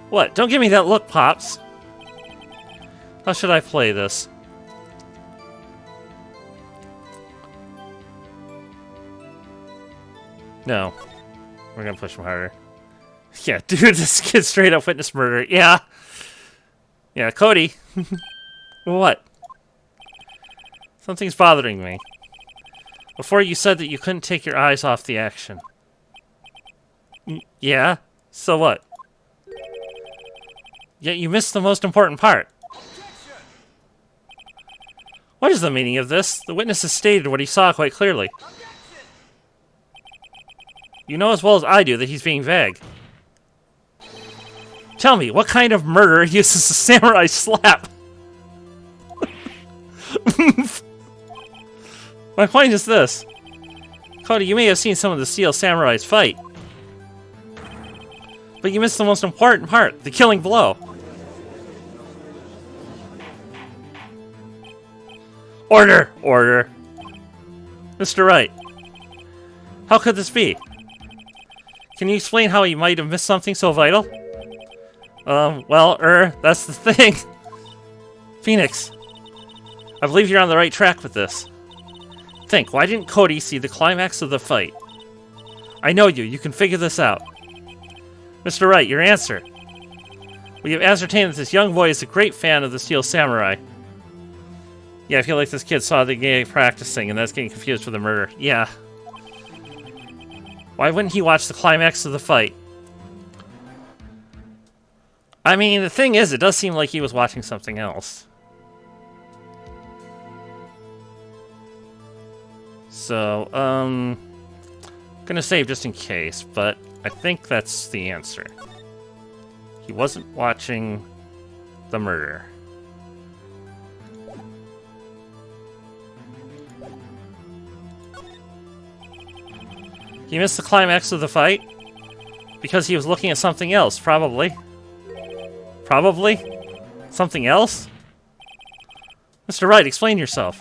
What? Don't give me that look, Pops. How should I play this? No. We're gonna push him harder. Yeah, dude, this kid straight up witnessed murder. Yeah. Yeah, Cody. What? Something's bothering me. Before you said that you couldn't take your eyes off the action. Yeah? So what? Yet you missed the most important part. What is the meaning of this? The witness has stated what he saw quite clearly. You know as well as I do that he's being vague. Tell me, what kind of murderer uses a samurai slap? My point is this. Cody, you may have seen some of the Steel Samurais fight. But you missed the most important part, the killing blow. Order! Order! Mr. Wright. How could this be? Can you explain how he might have missed something so vital? Well, that's the thing. Phoenix. I believe you're on the right track with this. Think, why didn't Cody see the climax of the fight? I know you can figure this out. Mr. Wright, your answer. We have ascertained that this young boy is a great fan of the Steel Samurai. Yeah, I feel like this kid saw the guy practicing and that's getting confused for the murder. Yeah. Why wouldn't he watch the climax of the fight? I mean, the thing is, it does seem like he was watching something else. So, gonna save just in case, but I think that's the answer. He wasn't watching the murder. He missed the climax of the fight because he was looking at something else, probably. Probably? Something else? Mr. Wright, explain yourself.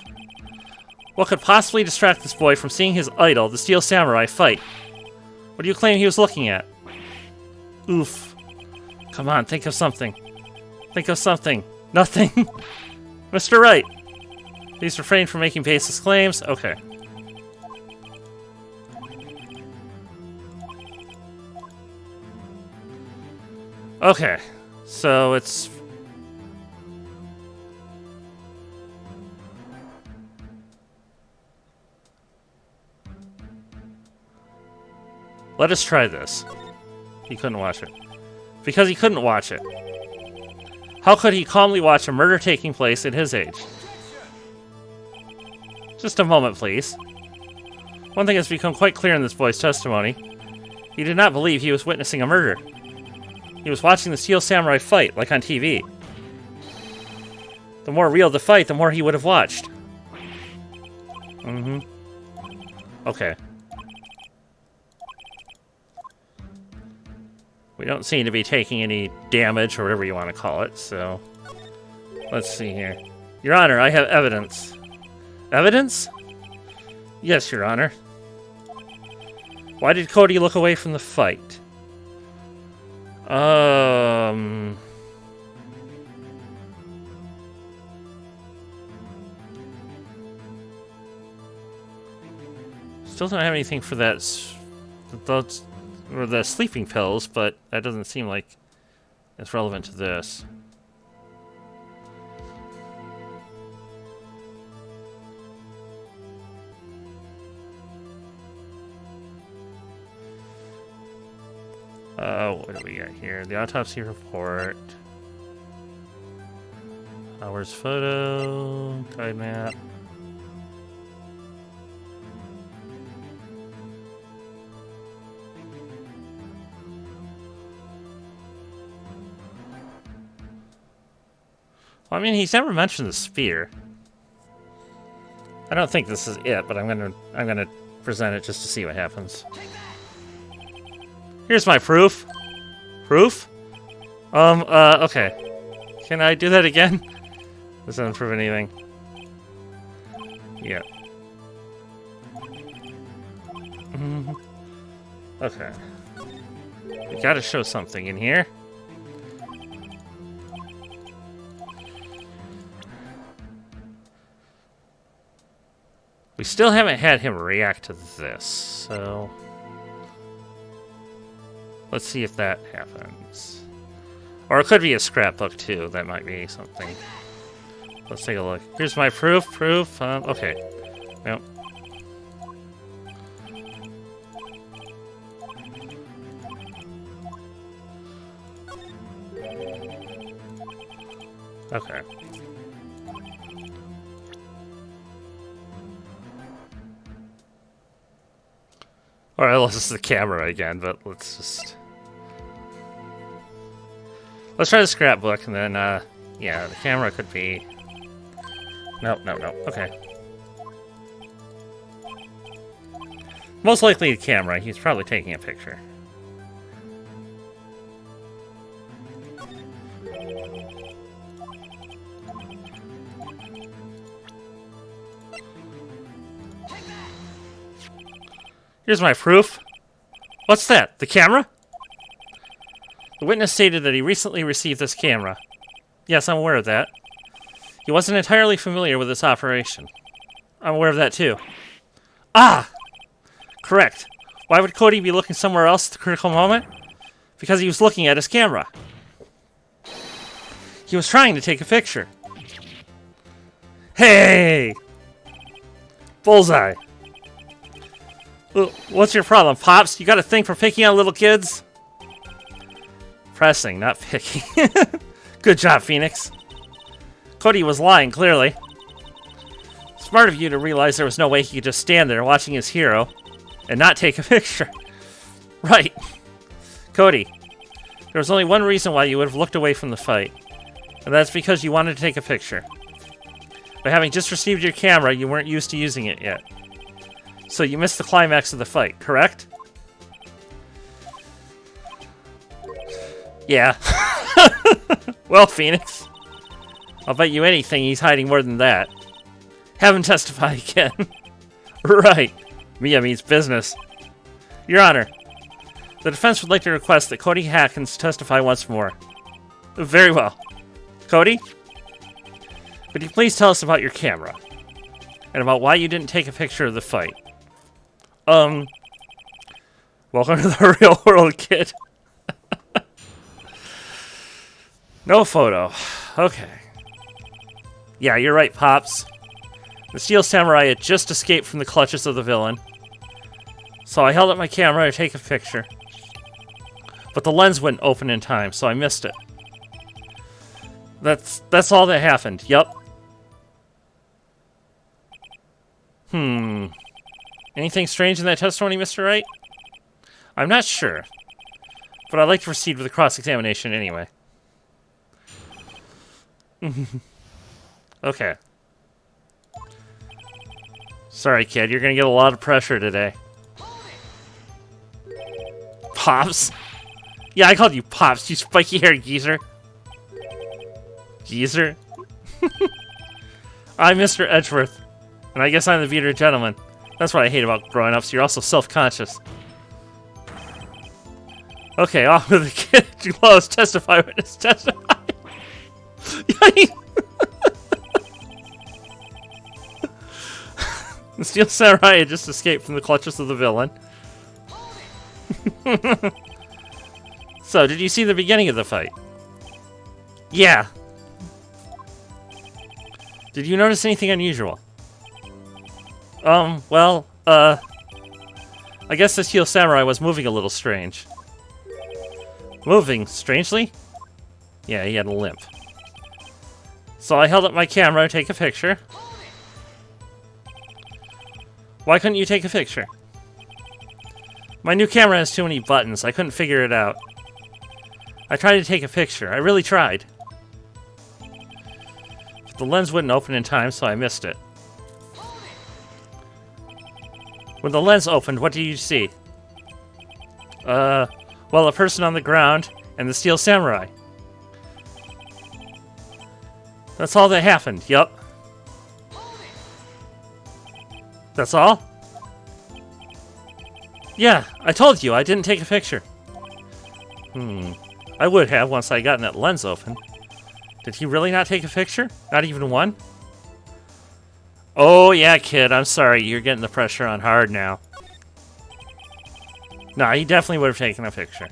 What could possibly distract this boy from seeing his idol, the Steel Samurai, fight? What do you claim he was looking at? Oof. Come on, think of something. Think of something. Nothing. Mr. Wright. Please refrain from making baseless claims. Okay. Okay. So it's... Let us try this. He couldn't watch it. Because he couldn't watch it. How could he calmly watch a murder taking place at his age? Just a moment, please. One thing has become quite clear in this boy's testimony. He did not believe he was witnessing a murder. He was watching the Steel Samurai fight, like on TV. The more real the fight, the more he would have watched. Mm-hmm. Okay. We don't seem to be taking any damage, or whatever you want to call it, so... Let's see here. Your Honor, I have evidence. Evidence? Yes, Your Honor. Why did Cody look away from the fight? Still don't have anything for that... Those... Or the sleeping pills, but that doesn't seem like it's relevant to this. What do we got here? The autopsy report. Howard's photo. Guide map. I mean, he's never mentioned the spear. I don't think this is it, but I'm gonna present it just to see what happens. Here's my proof. Proof? Okay. Can I do that again? This doesn't prove anything. Yeah. Okay. We gotta show something in here. We still haven't had him react to this, so... Let's see if that happens. Or it could be a scrapbook, too. That might be something. Let's take a look. Here's my proof. Okay. Nope. Okay. Alright, let's just the camera again, but let's just... Let's try the scrapbook, and then, yeah, the camera could be... Nope. Okay. Most likely the camera. He's probably taking a picture. Here's my proof. What's that? The camera? The witness stated that he recently received this camera. Yes, I'm aware of that. He wasn't entirely familiar with this operation. I'm aware of that too. Ah! Correct. Why would Cody be looking somewhere else at the critical moment? Because he was looking at his camera. He was trying to take a picture. Hey! Bullseye. What's your problem, Pops? You got a thing for picking on little kids? Pressing, not picking. Good job, Phoenix. Cody was lying, clearly. Smart of you to realize there was no way he could just stand there watching his hero and not take a picture. Right. Cody, there was only one reason why you would have looked away from the fight, and that's because you wanted to take a picture. By having just received your camera, you weren't used to using it yet. So you missed the climax of the fight, correct? Yeah. Well, Phoenix, I'll bet you anything he's hiding more than that. Have him testify again. Right. Mia means business. Your Honor, the defense would like to request that Cody Hackins testify once more. Very well. Cody? Could you please tell us about your camera? And about why you didn't take a picture of the fight? Welcome to the real world, kid. No photo. Okay. Yeah, you're right, Pops. The Steel Samurai had just escaped from the clutches of the villain. So I held up my camera to take a picture. But the lens wouldn't open in time, so I missed it. That's all that happened. Yup. Anything strange in that testimony, Mr. Wright? I'm not sure. But I'd like to proceed with the cross-examination anyway. Okay. Sorry, kid. You're gonna get a lot of pressure today. Pops? Yeah, I called you Pops, you spiky-haired geezer. Geezer? I'm Mr. Edgeworth, and I guess I'm the bearded gentleman. That's what I hate about growing-ups. You're also self-conscious. Okay, off with the kid. Close. Testify, witness. Testify. The Steel Samurai had just escaped from the clutches of the villain. So, did you see the beginning of the fight? Yeah. Did you notice anything unusual? Well, I guess the Steel Samurai was moving a little strange. Moving strangely? Yeah, he had a limp. So I held up my camera to take a picture. Why couldn't you take a picture? My new camera has too many buttons. I couldn't figure it out. I tried to take a picture. I really tried. But the lens wouldn't open in time, so I missed it. When the lens opened, what did you see? Well, a person on the ground and the Steel Samurai. That's all that happened, yup. That's all? Yeah, I told you I didn't take a picture. I would have once I gotten that lens open. Did he really not take a picture? Not even one? Oh yeah, kid, I'm sorry. You're getting the pressure on hard now. Nah, he definitely would have taken a picture.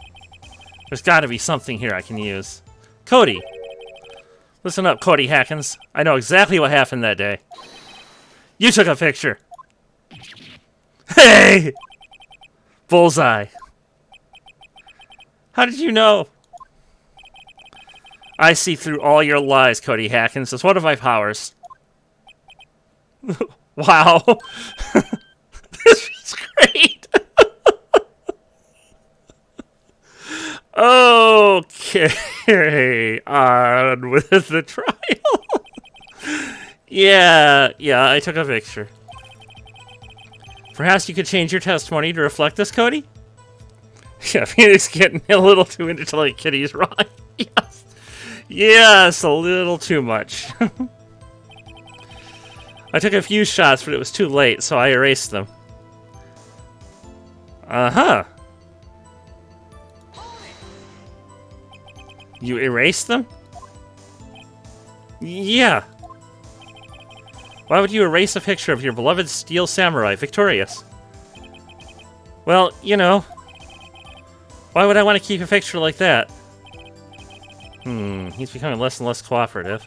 There's gotta be something here I can use. Cody! Listen up, Cody Hackins. I know exactly what happened that day. You took a picture! Hey! Bullseye. How did you know? I see through all your lies, Cody Hackins. It's one of my powers. Wow. This is great. Okay, on with the trial. Yeah, I took a picture. Perhaps you could change your testimony to reflect this, Cody? Yeah, Phoenix getting a little too into like Kitty's wrong. Yes. Yes, a little too much. I took a few shots, but it was too late, so I erased them. Uh-huh. You erased them? Yeah. Why would you erase a picture of your beloved Steel Samurai victorious? Well, you know. Why would I want to keep a picture like that? He's becoming less and less cooperative.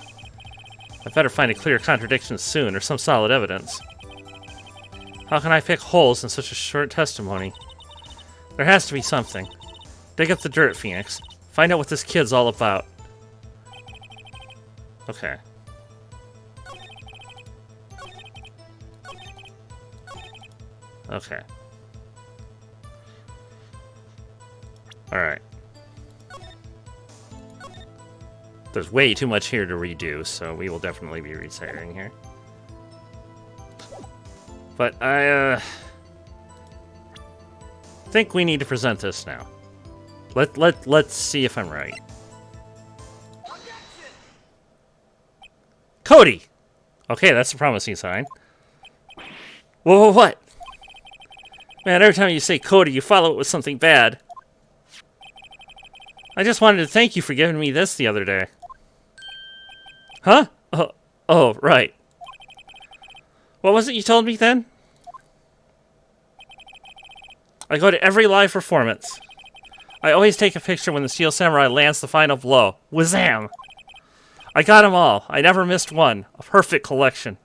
I better find a clear contradiction soon, or some solid evidence. How can I pick holes in such a short testimony? There has to be something. Dig up the dirt, Phoenix. Find out what this kid's all about. Okay. Okay. Alright. There's way too much here to redo, so we will definitely be retiring here. But I think we need to present this now. Let's see if I'm right. Cody! Okay, that's a promising sign. Whoa, what? Man, every time you say Cody, you follow it with something bad. I just wanted to thank you for giving me this the other day. Huh? Oh, right. What was it you told me then? I go to every live performance. I always take a picture when the Steel Samurai lands the final blow. Wazam! I got them all. I never missed one. A perfect collection.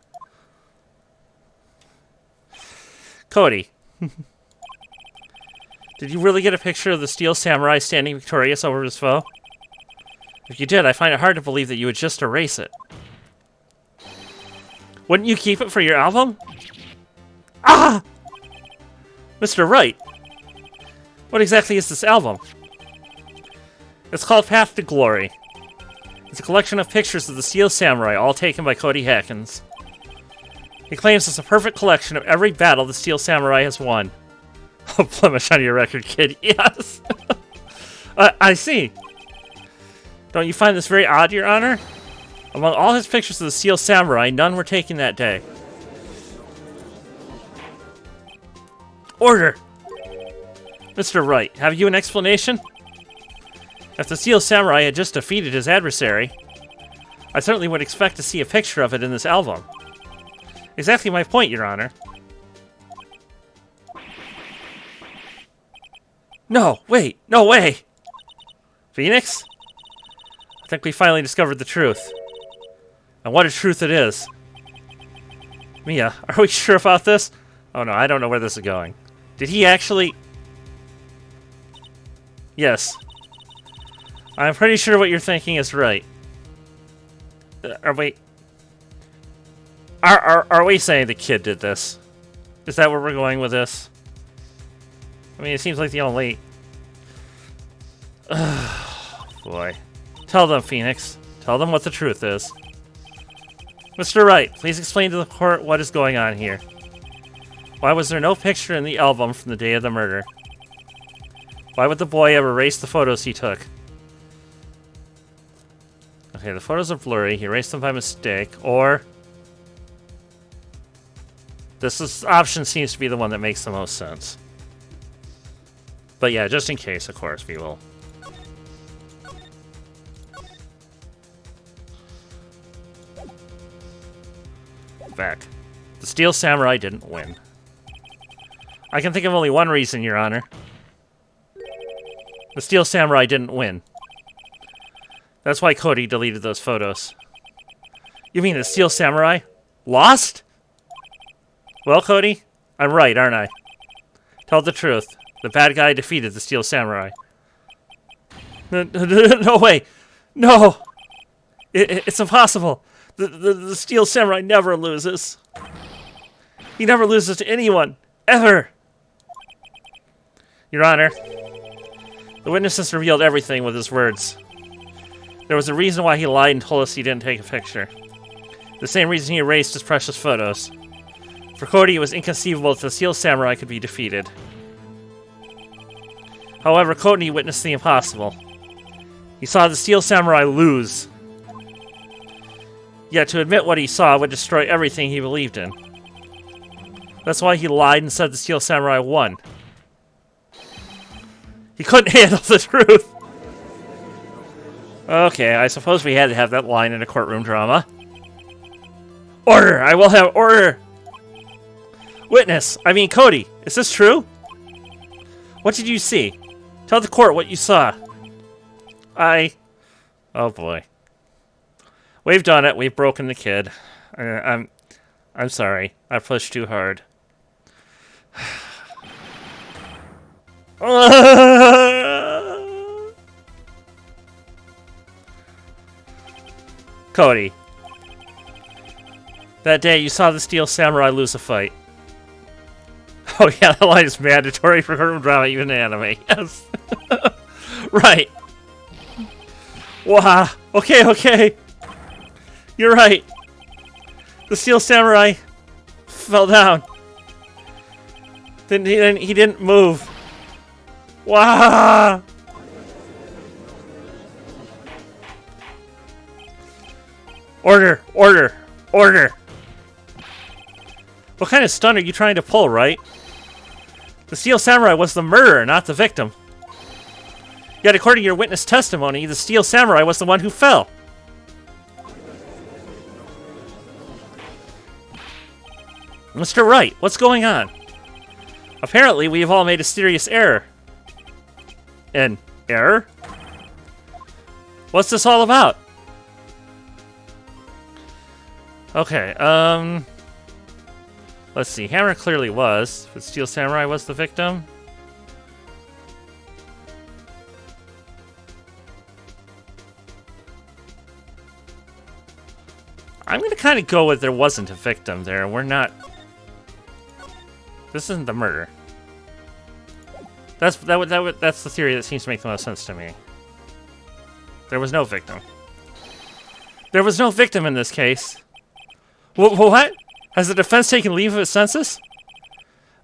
Cody. Did you really get a picture of the Steel Samurai standing victorious over his foe? If you did, I find it hard to believe that you would just erase it. Wouldn't you keep it for your album? Ah! Mr. Wright. What exactly is this album? It's called Path to Glory. It's a collection of pictures of the Steel Samurai, all taken by Cody Hackins. He claims it's a perfect collection of every battle the Steel Samurai has won. A blemish on your record, kid. Yes! I see. Don't you find this very odd, Your Honor? Among all his pictures of the Steel Samurai, none were taken that day. Order! Mr. Wright, have you an explanation? If the Steel Samurai had just defeated his adversary, I certainly would expect to see a picture of it in this album. Exactly my point, Your Honor. No, wait, no way! Phoenix? I think we finally discovered the truth. And what a truth it is. Mia, are we sure about this? Oh no, I don't know where this is going. Did he actually... Yes. I'm pretty sure what you're thinking is right. Are we... Are we saying the kid did this? Is that where we're going with this? I mean, it seems like the only... Boy. Tell them, Phoenix. Tell them what the truth is. Mr. Wright, please explain to the court what is going on here. Why was there no picture in the album from the day of the murder? Why would the boy ever erase the photos he took? Okay, the photos are blurry. He erased them by mistake, or... This option seems to be the one that makes the most sense. But yeah, just in case, of course, we will. Back. The Steel Samurai didn't win. I can think of only one reason, Your Honor. The Steel Samurai didn't win. That's why Cody deleted those photos. You mean the Steel Samurai lost? Well, Cody, I'm right, aren't I? Tell the truth. The bad guy defeated the Steel Samurai. No way! No! It's impossible! The Steel Samurai never loses. He never loses to anyone. Ever! Your Honor, the witnesses revealed everything with his words. There was a reason why he lied and told us he didn't take a picture. The same reason he erased his precious photos. For Cody, it was inconceivable that the Steel Samurai could be defeated. However, Cody witnessed the impossible. He saw the Steel Samurai lose. Yet to admit what he saw would destroy everything he believed in. That's why he lied and said the Steel Samurai won. He couldn't handle the truth. Okay, I suppose we had to have that line in a courtroom drama. Order! I will have order! Witness! I mean, Cody, is this true? What did you see? Tell the court what you saw. Oh boy. We've done it. We've broken the kid. I'm sorry. I pushed too hard. Cody. That day, you saw the Steel Samurai lose a fight. Oh yeah, that line is mandatory for courtroom drama, even in anime. Yes. Right. Wow. Okay, okay. You're right. The Steel Samurai fell down. Then he didn't move. Wow. Order, order, order. What kind of stunt are you trying to pull, right? The Steel Samurai was the murderer, not the victim. Yet according to your witness testimony, the Steel Samurai was the one who fell. Mr. Wright, what's going on? Apparently, we have all made a serious error. An error? What's this all about? Okay, let's see. Hammer clearly was, but Steel Samurai was the victim. I'm gonna kind of go with there wasn't a victim there. We're not. This isn't the murder. That's the theory that seems to make the most sense to me. There was no victim. There was no victim in this case. What? Has the defense taken leave of its senses?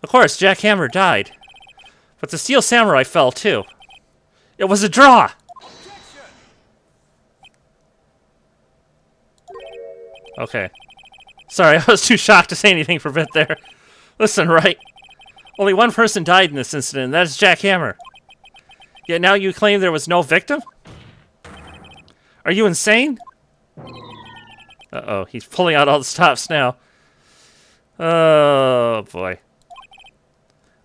Of course, Jack Hammer died. But the Steel Samurai fell too. It was a draw! Okay. Sorry, I was too shocked to say anything for a bit there. Listen, right? Only one person died in this incident, and that is Jack Hammer. Yet now you claim there was no victim? Are you insane? Uh-oh, he's pulling out all the stops now. Oh, boy.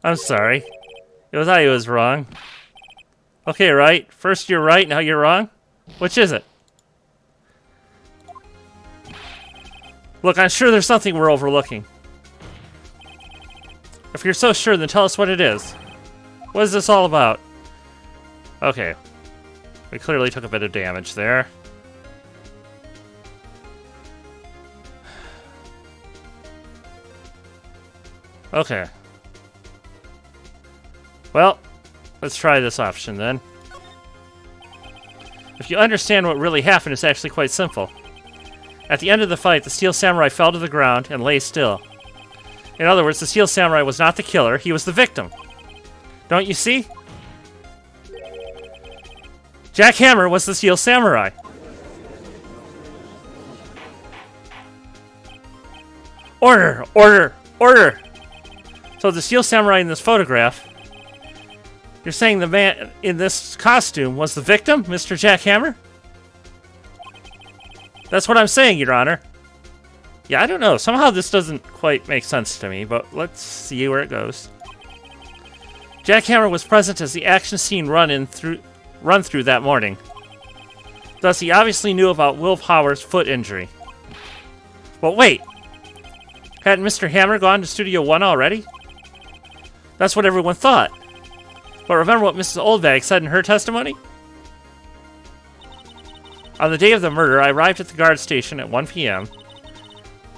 I'm sorry. It was I who was wrong. Okay, right. First you're right, now you're wrong? Which is it? Look, I'm sure there's something we're overlooking. If you're so sure, then tell us what it is. What is this all about? Okay. We clearly took a bit of damage there. Okay. Well, let's try this option then. If you understand what really happened, it's actually quite simple. At the end of the fight, the Steel Samurai fell to the ground and lay still. In other words, the Steel Samurai was not the killer, he was the victim. Don't you see? Jack Hammer was the Steel Samurai. Order! Order! Order! So the Steel Samurai in this photograph, you're saying the man in this costume was the victim, Mr. Jack Hammer? That's what I'm saying, Your Honor. Yeah, I don't know. Somehow this doesn't quite make sense to me, but let's see where it goes. Jack Hammer was present as the action scene run through that morning. Thus, he obviously knew about Will Power's foot injury. But wait! Hadn't Mr. Hammer gone to Studio 1 already? That's what everyone thought. But remember what Mrs. Oldbag said in her testimony? On the day of the murder, I arrived at the guard station at 1 p.m.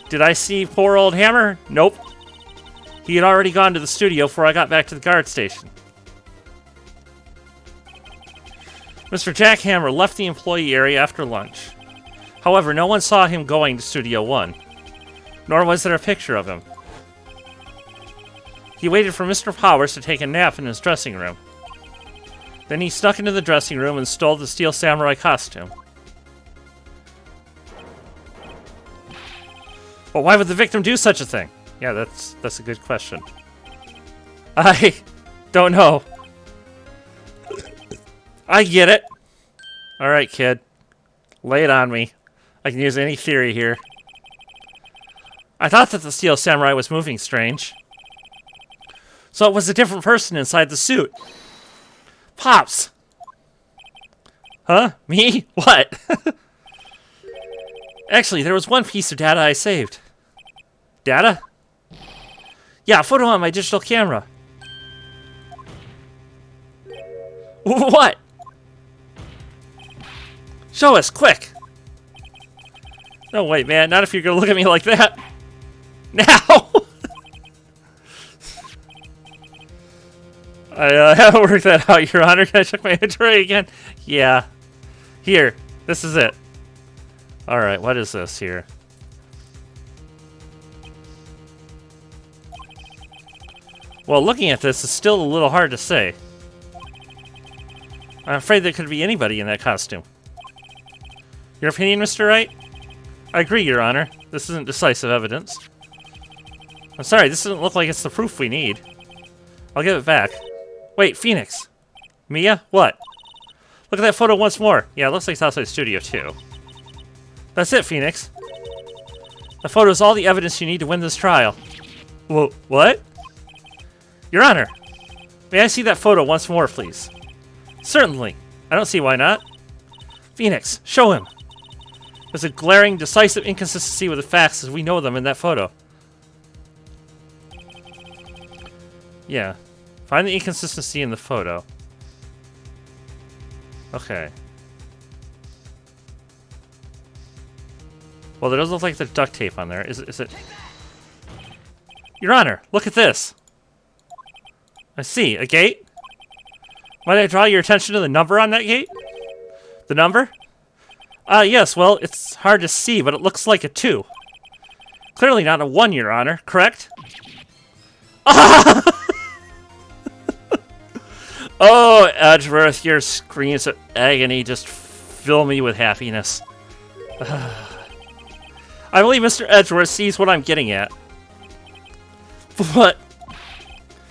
Did I see poor old Hammer? Nope. He had already gone to the studio before I got back to the guard station. Mr. Jack Hammer left the employee area after lunch. However, no one saw him going to Studio 1. Nor was there a picture of him. He waited for Mr. Powers to take a nap in his dressing room. Then he snuck into the dressing room and stole the Steel Samurai costume. But why would the victim do such a thing? Yeah, that's a good question. I don't know. I get it. Alright, kid. Lay it on me. I can use any theory here. I thought that the Steel Samurai was moving strange. So it was a different person inside the suit. Pops! Huh? Me? What? Actually, there was one piece of data I saved. Data? Yeah, a photo on my digital camera. What? Show us, quick! No, wait, man. Not if you're gonna look at me like that. Now! I haven't worked that out, Your Honor. Can I check my inventory again? Yeah. Here. This is it. Alright, what is this here? Well, looking at this is still a little hard to say. I'm afraid there could be anybody in that costume. Your opinion, Mr. Wright? I agree, Your Honor. This isn't decisive evidence. I'm sorry, this doesn't look like it's the proof we need. I'll give it back. Wait, Phoenix. Mia? What? Look at that photo once more. Yeah, it looks like it's outside Studio 2. That's it, Phoenix. The photo is all the evidence you need to win this trial. Whoa, what? Your Honor, may I see that photo once more, please? Certainly. I don't see why not. Phoenix, show him. There's a glaring, decisive inconsistency with the facts as we know them in that photo. Yeah. Find the inconsistency in the photo. Okay. Well, there doesn't look like there's duct tape on there. Is it? Your Honor, look at this. I see. A gate? Might I draw your attention to the number on that gate? The number? Yes, well, it's hard to see, but it looks like a 2. Clearly not a 1, Your Honor, correct? Oh, Edgeworth, your screams of agony just fill me with happiness. I believe Mr. Edgeworth sees what I'm getting at. But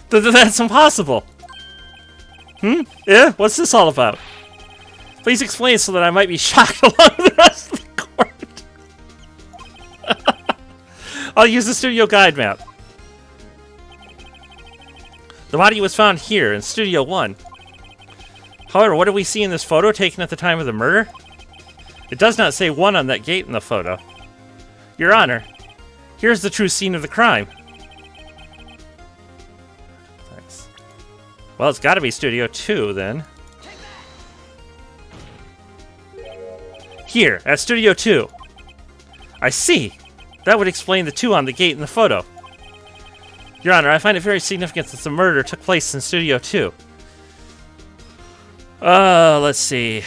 that's impossible. Yeah? What's this all about? Please explain so that I might be shocked along with the rest of the court. I'll use the studio guide map. The body was found here in Studio 1. However, what do we see in this photo taken at the time of the murder? It does not say 1 on that gate in the photo. Your Honor, here's the true scene of the crime. Thanks. Well, it's got to be Studio 2, then. Here, at Studio 2. I see. That would explain the 2 on the gate in the photo. Your Honor, I find it very significant that the murder took place in Studio 2. Let's see.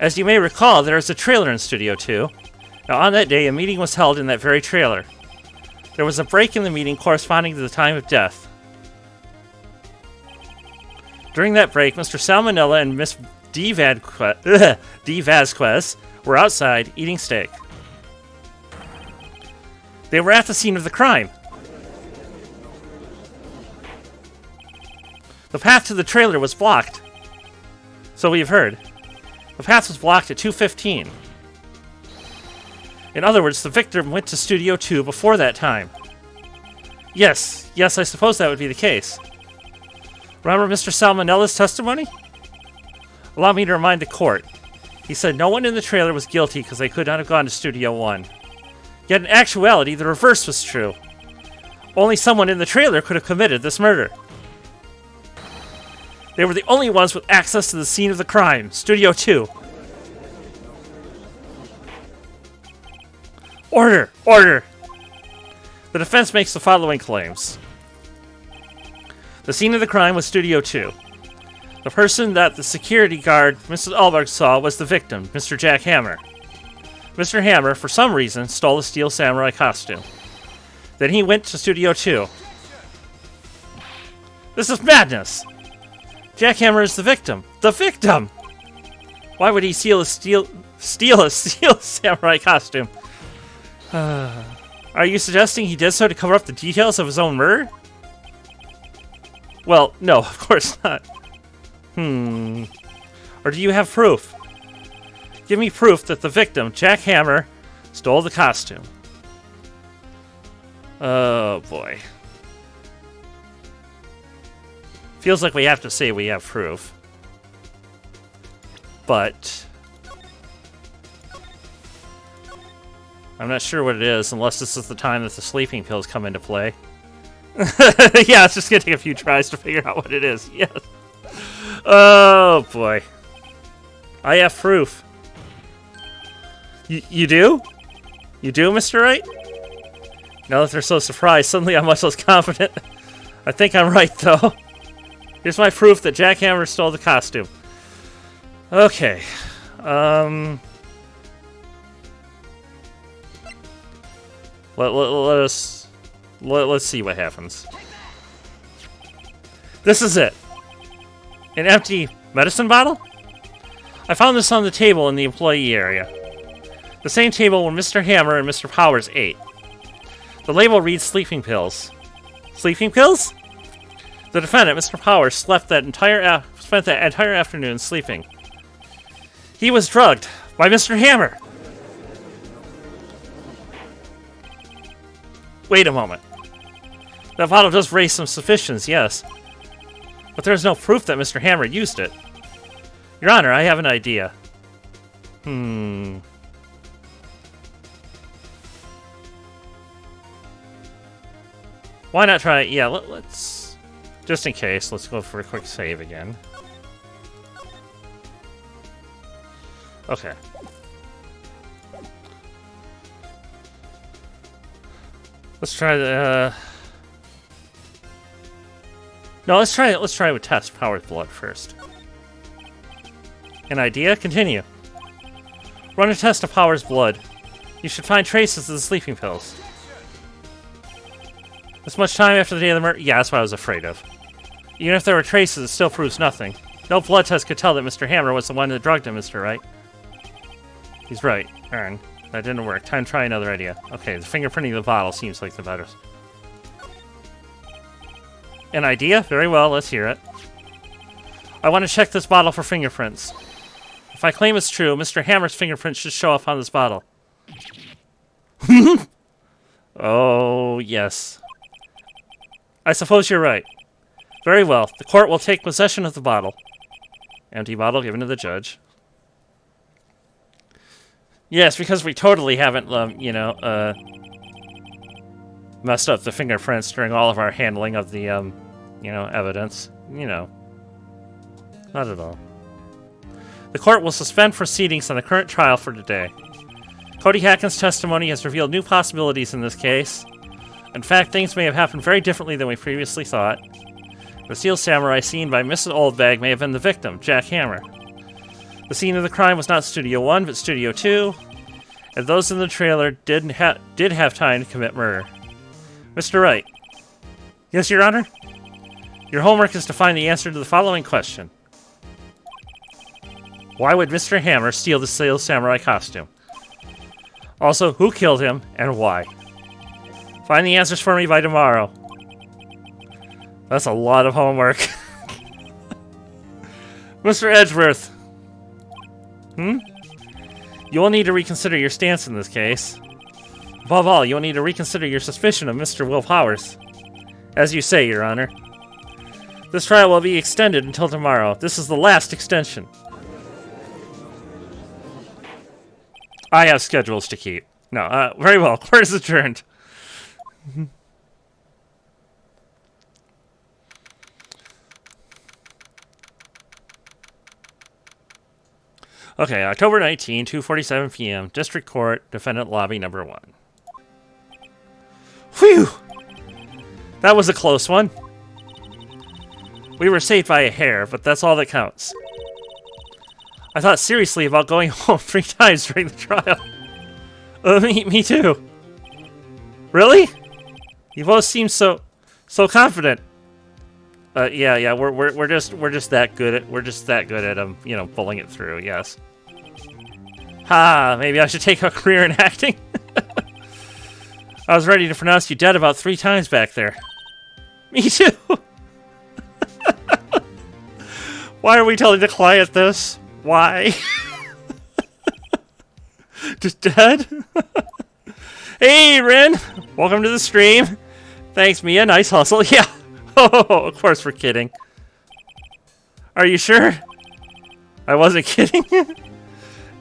As you may recall, there is a trailer in Studio 2. Now, on that day, a meeting was held in that very trailer. There was a break in the meeting corresponding to the time of death. During that break, Mr. Salmonella and Miss D. Vasquez were outside eating steak. They were at the scene of the crime. The path to the trailer was blocked. So we've heard. The path was blocked at 2:15. In other words, the victim went to Studio 2 before that time. Yes, I suppose that would be the case. Remember Mr. Salmonella's testimony? Allow me to remind the court. He said no one in the trailer was guilty because they could not have gone to Studio 1. Yet in actuality, the reverse was true. Only someone in the trailer could have committed this murder. They were the only ones with access to the scene of the crime, Studio 2. Order! Order! The defense makes the following claims. The scene of the crime was Studio 2. The person that the security guard, Mrs. Alberg, saw was the victim, Mr. Jack Hammer. Mr. Hammer, for some reason, stole a steel samurai costume. Then he went to Studio 2. This is madness! Jack Hammer is the victim. The victim! Why would he steal a steel samurai costume? Are you suggesting he did so to cover up the details of his own murder? Well, no, of course not. Or do you have proof? Give me proof that the victim, Jack Hammer, stole the costume. Oh, boy. Feels like we have to say we have proof. But I'm not sure what it is, unless this is the time that the sleeping pills come into play. Yeah, it's just gonna take a few tries to figure out what it is. Yes. Oh, boy. I have proof. You do? You do, Mr. Wright? Now that they're so surprised, suddenly I'm much less confident. I think I'm right, though. Here's my proof that Jack Hammer stole the costume. Okay. Let's see what happens. This is it. An empty medicine bottle? I found this on the table in the employee area. The same table where Mr. Hammer and Mr. Powers ate. The label reads sleeping pills. Sleeping pills? The defendant, Mr. Powers, spent that entire afternoon sleeping. He was drugged by Mr. Hammer. Wait a moment. That bottle does raise some suspicions, yes. But there's no proof that Mr. Hammer used it. Your Honor, I have an idea. Why not try... Yeah, let's... Just in case, let's go for a quick save again. Okay. Let's try the... No, let's try with test Powers blood first. An idea? Continue. Run a test of Powers' blood. You should find traces of the sleeping pills. This much time after the day of the murder? Yeah, that's what I was afraid of. Even if there were traces, it still proves nothing. No blood test could tell that Mr. Hammer was the one that drugged him, Mr. Wright. He's right. Aaron, that didn't work. Time to try another idea. Okay, the fingerprinting of the bottle seems like the better. An idea? Very well, let's hear it. I want to check this bottle for fingerprints. If I claim it's true, Mr. Hammer's fingerprints should show up on this bottle. Oh, yes. I suppose you're right. Very well. The court will take possession of the bottle. Empty bottle given to the judge. Yes, because we totally haven't, messed up the fingerprints during all of our handling of the, evidence. Not at all. The court will suspend proceedings on the current trial for today. Cody Hacken's testimony has revealed new possibilities in this case. In fact, things may have happened very differently than we previously thought. The Steel Samurai seen by Mrs. Oldbag may have been the victim, Jack Hammer. The scene of the crime was not Studio 1, but Studio 2, and those in the trailer did have time to commit murder. Mr. Wright. Yes, Your Honor? Your homework is to find the answer to the following question. Why would Mr. Hammer steal the Steel Samurai costume? Also, who killed him, and why? Find the answers for me by tomorrow. That's a lot of homework. Mr. Edgeworth. You will need to reconsider your stance in this case. Above all, you will need to reconsider your suspicion of Mr. Will Powers. As you say, Your Honor. This trial will be extended until tomorrow. This is the last extension. I have schedules to keep. No, very well. Court is adjourned. Okay, October 19, 2:47 p.m. District Court, Defendant Lobby Number 1. Whew! That was a close one. We were saved by a hair, but that's all that counts. I thought seriously about going home 3 times during the trial. Me too. Really? You both seem so confident. Yeah, we're just that good at pulling it through. Yes. Ha! Maybe I should take a career in acting. I was ready to pronounce you dead about 3 times back there. Me too. Why are we telling the client this? Why? Just dead? Hey, Rin! Welcome to the stream. Thanks, Mia. Nice hustle. Yeah. Oh, of course we're kidding. Are you sure? I wasn't kidding.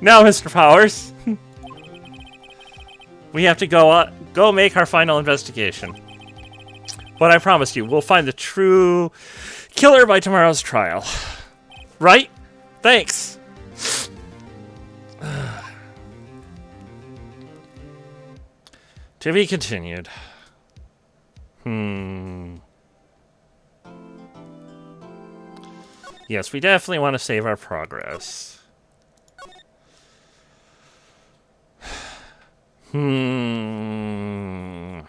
Now, Mr. Powers. We have to go make our final investigation. But I promise you, we'll find the true killer by tomorrow's trial. Right? Thanks. To be continued. Yes, we definitely want to save our progress. I'm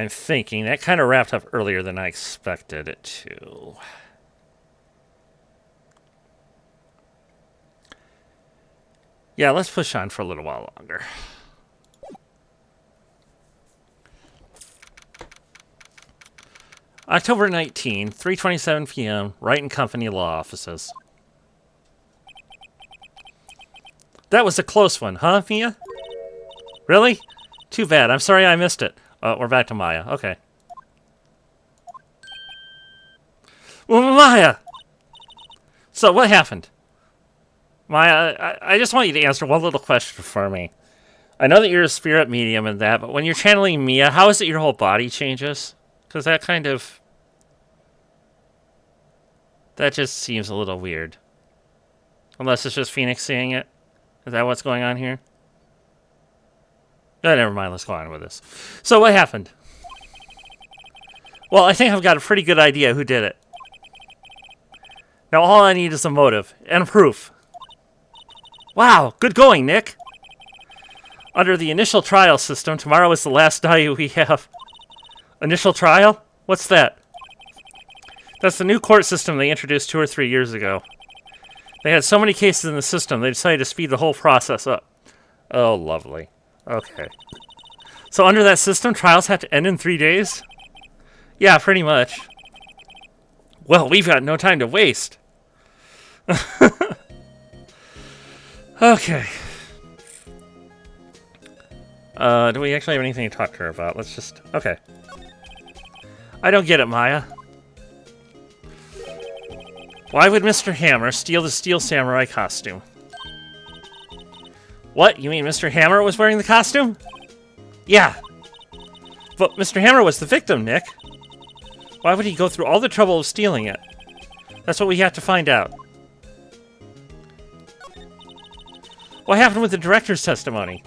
thinking that kind of wrapped up earlier than I expected it to. Yeah, let's push on for a little while longer. October 19, 3:27 p.m., Wright and Company Law Offices. That was a close one, huh, Mia? Really? Too bad. I'm sorry I missed it. We're back to Maya. Okay. Well, Maya! So, what happened? Maya, I just want you to answer one little question for me. I know that you're a spirit medium and that, but when you're channeling Mia, how is it your whole body changes? Because that kind of... that just seems a little weird. Unless it's just Phoenix seeing it. Is that what's going on here? Oh, never mind. Let's go on with this. So what happened? Well, I think I've got a pretty good idea who did it. Now all I need is a motive and proof. Wow, good going, Nick. Under the initial trial system, tomorrow is the last day we have. Initial trial? What's that? That's the new court system they introduced 2 or 3 years ago. They had so many cases in the system, they decided to speed the whole process up. Oh, lovely. Okay. So under that system, trials have to end in 3 days? Yeah, pretty much. Well, we've got no time to waste. Okay. Do we actually have anything to talk to her about? Let's just... okay. I don't get it, Maya. Why would Mr. Hammer steal the Steel Samurai costume? What? You mean Mr. Hammer was wearing the costume? Yeah. But Mr. Hammer was the victim, Nick. Why would he go through all the trouble of stealing it? That's what we have to find out. What happened with the director's testimony?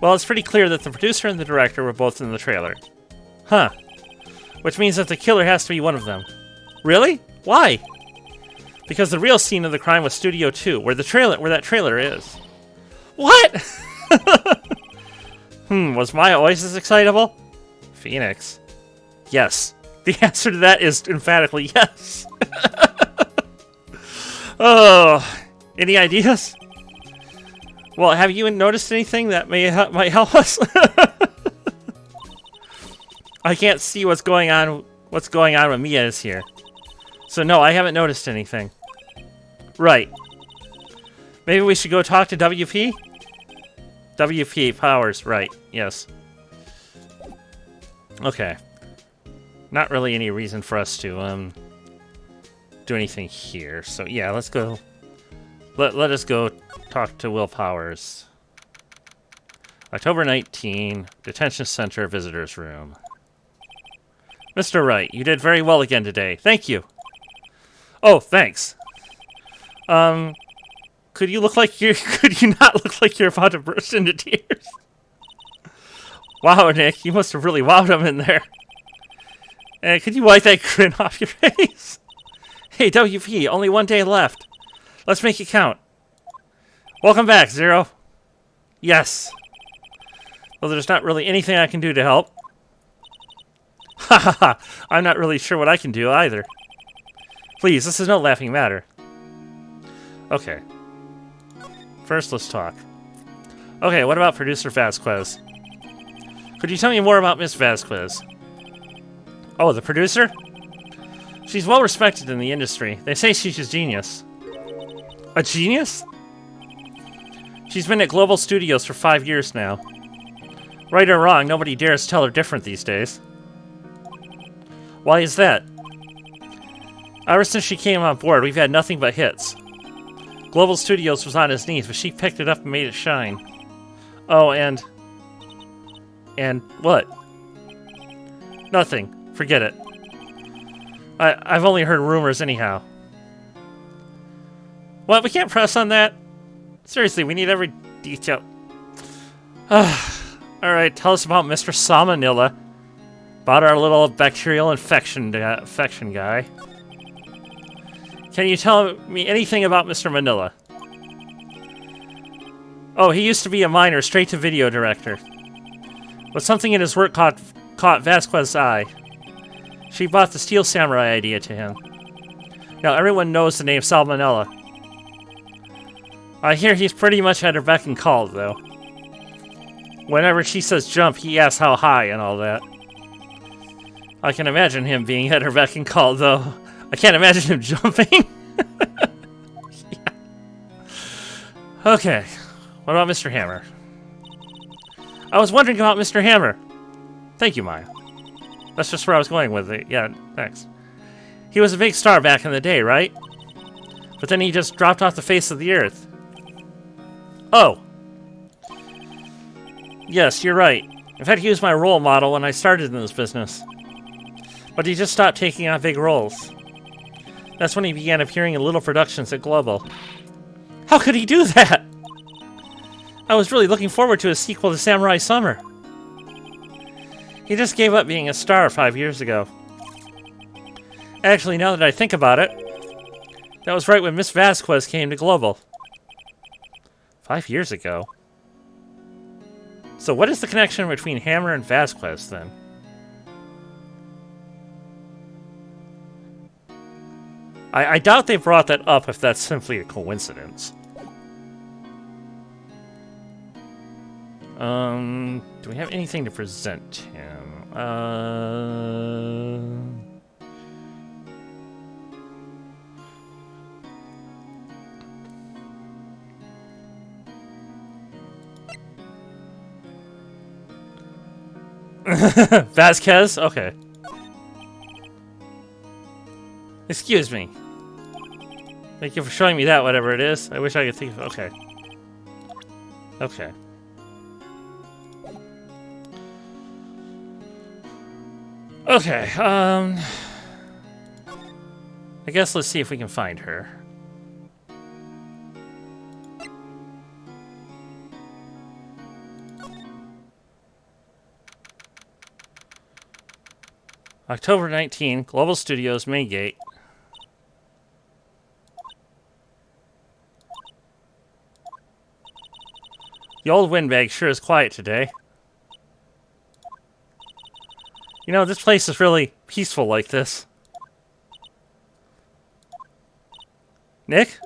Well, it's pretty clear that the producer and the director were both in the trailer. Huh. Which means that the killer has to be one of them. Really? Why? Because the real scene of the crime was Studio 2, where that trailer is. What? Was Maya always as excitable? Phoenix. Yes. The answer to that is emphatically yes. Oh, any ideas? Well, have you noticed anything that might help us? I can't see what's going on when Mia is here. So no, I haven't noticed anything. Right. Maybe we should go talk to WP? WP Powers, right, yes. Okay. Not really any reason for us to do anything here. So yeah, let's go. Let us go talk to Will Powers. October 19, Detention Center Visitors Room. Mr. Wright, you did very well again today. Thank you. Oh, thanks. Could you not look like you're about to burst into tears? Wow, Nick, you must have really wowed him in there. Could you wipe that grin off your face? Hey, WP, only 1 day left. Let's make it count. Welcome back, Zero. Yes. Well, there's not really anything I can do to help. Ha ha ha. I'm not really sure what I can do either. Please, this is no laughing matter. Okay. First, let's talk. Okay, what about Producer Vasquez? Could you tell me more about Miss Vasquez? Oh, the producer? She's well respected in the industry. They say she's a genius. A genius? She's been at Global Studios for 5 years now. Right or wrong, nobody dares tell her different these days. Why is that? Ever since she came on board, we've had nothing but hits. Global Studios was on his knees, but she picked it up and made it shine. Oh, and what? Nothing. Forget it. I've only heard rumors anyhow. What? We can't press on that? Seriously, we need every detail. Alright, tell us about Mr. Salmonella. About our little bacterial infection guy. Can you tell me anything about Mr. Manila? Oh, he used to be a minor straight-to-video director. But something in his work caught Vasquez's eye. She brought the Steel Samurai idea to him. Now everyone knows the name Salmonella. I hear he's pretty much at her beck and call, though. Whenever she says jump, he asks how high and all that. I can imagine him being at her beck and call, though. I can't imagine him jumping. Yeah. Okay. What about Mr. Hammer? I was wondering about Mr. Hammer. Thank you, Maya. That's just where I was going with it. Yeah, thanks. He was a big star back in the day, right? But then he just dropped off the face of the earth. Oh. Yes, you're right. In fact, he was my role model when I started in this business. But he just stopped taking on big roles. That's when he began appearing in little productions at Global. How could he do that? I was really looking forward to a sequel to Samurai Summer. He just gave up being a star 5 years ago. Actually, now that I think about it, that was right when Miss Vasquez came to Global. 5 years ago? So what is the connection between Hammer and Vasquez, then? I doubt they brought that up if that's simply a coincidence. Do we have anything to present him? Vasquez? Okay. Excuse me. Thank you for showing me that, whatever it is. I wish I could think of... Okay. Okay. Okay, I guess let's see if we can find her. October 19, Global Studios, main gate. The old windbag sure is quiet today. You know, this place is really peaceful like this. Nick?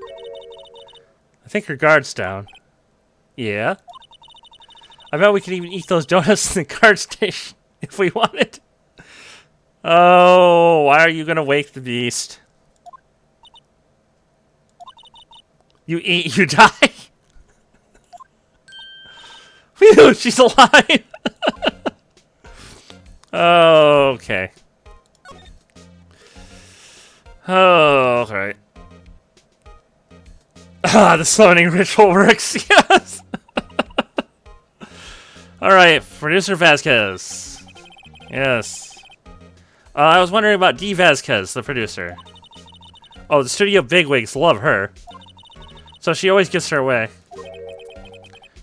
I think her guard's down. Yeah? I bet we could even eat those donuts in the guard station if we wanted. Oh, why are you gonna wake the beast? You eat, you die? Phew, she's alive! Oh, okay. Oh, okay. Ah, the summoning ritual works, yes! Alright, Producer Vasquez. Yes. I was wondering about D. Vasquez, the producer. Oh, the studio bigwigs love her. So she always gets her way.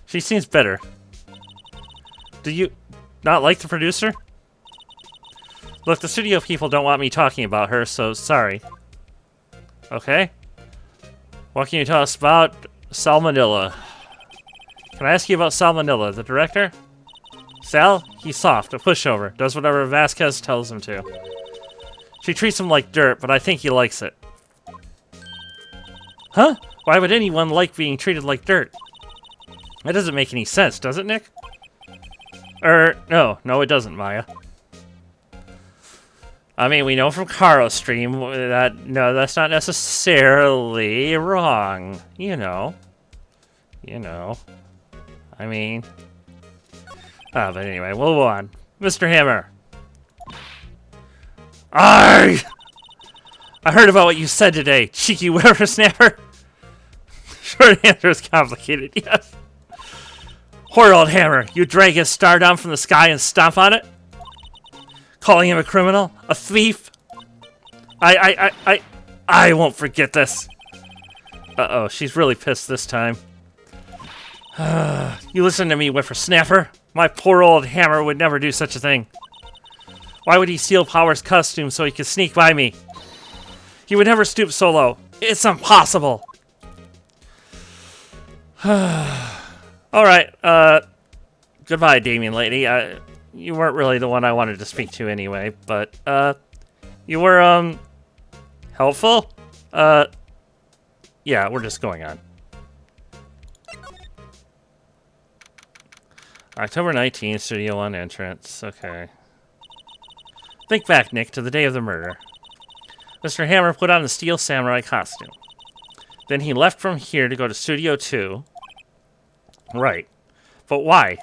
She seems bitter. Do you not like the producer? Look, the studio people don't want me talking about her, so sorry. Okay. What can you tell us about Salmonella? Can I ask you about Salmonella, the director? Sal? He's soft, a pushover, does whatever Vasquez tells him to. She treats him like dirt, but I think he likes it. Huh? Why would anyone like being treated like dirt? That doesn't make any sense, does it, Nick? No, it doesn't, Maya. I mean, we know from Caro Stream that, no, that's not necessarily wrong. You know. I mean... but anyway, we'll move on. Mr. Hammer. I heard about what you said today, cheeky whippersnapper. Short answer is complicated, yes. Poor old Hammer, you drag his star down from the sky and stomp on it? Calling him a criminal? A thief? I won't forget this. Uh-oh, she's really pissed this time. You listen to me, whippersnapper. My poor old hammer would never do such a thing. Why would he steal Power's costume so he could sneak by me? He would never stoop so low. It's impossible. Alright, goodbye, Damien lady. You weren't really the one I wanted to speak to anyway, but, you were, helpful? Yeah, we're just going on. October 19th, Studio 1 entrance. Okay. Think back, Nick, to the day of the murder. Mr. Hammer put on the Steel Samurai costume. Then he left from here to go to Studio 2. Right. But why?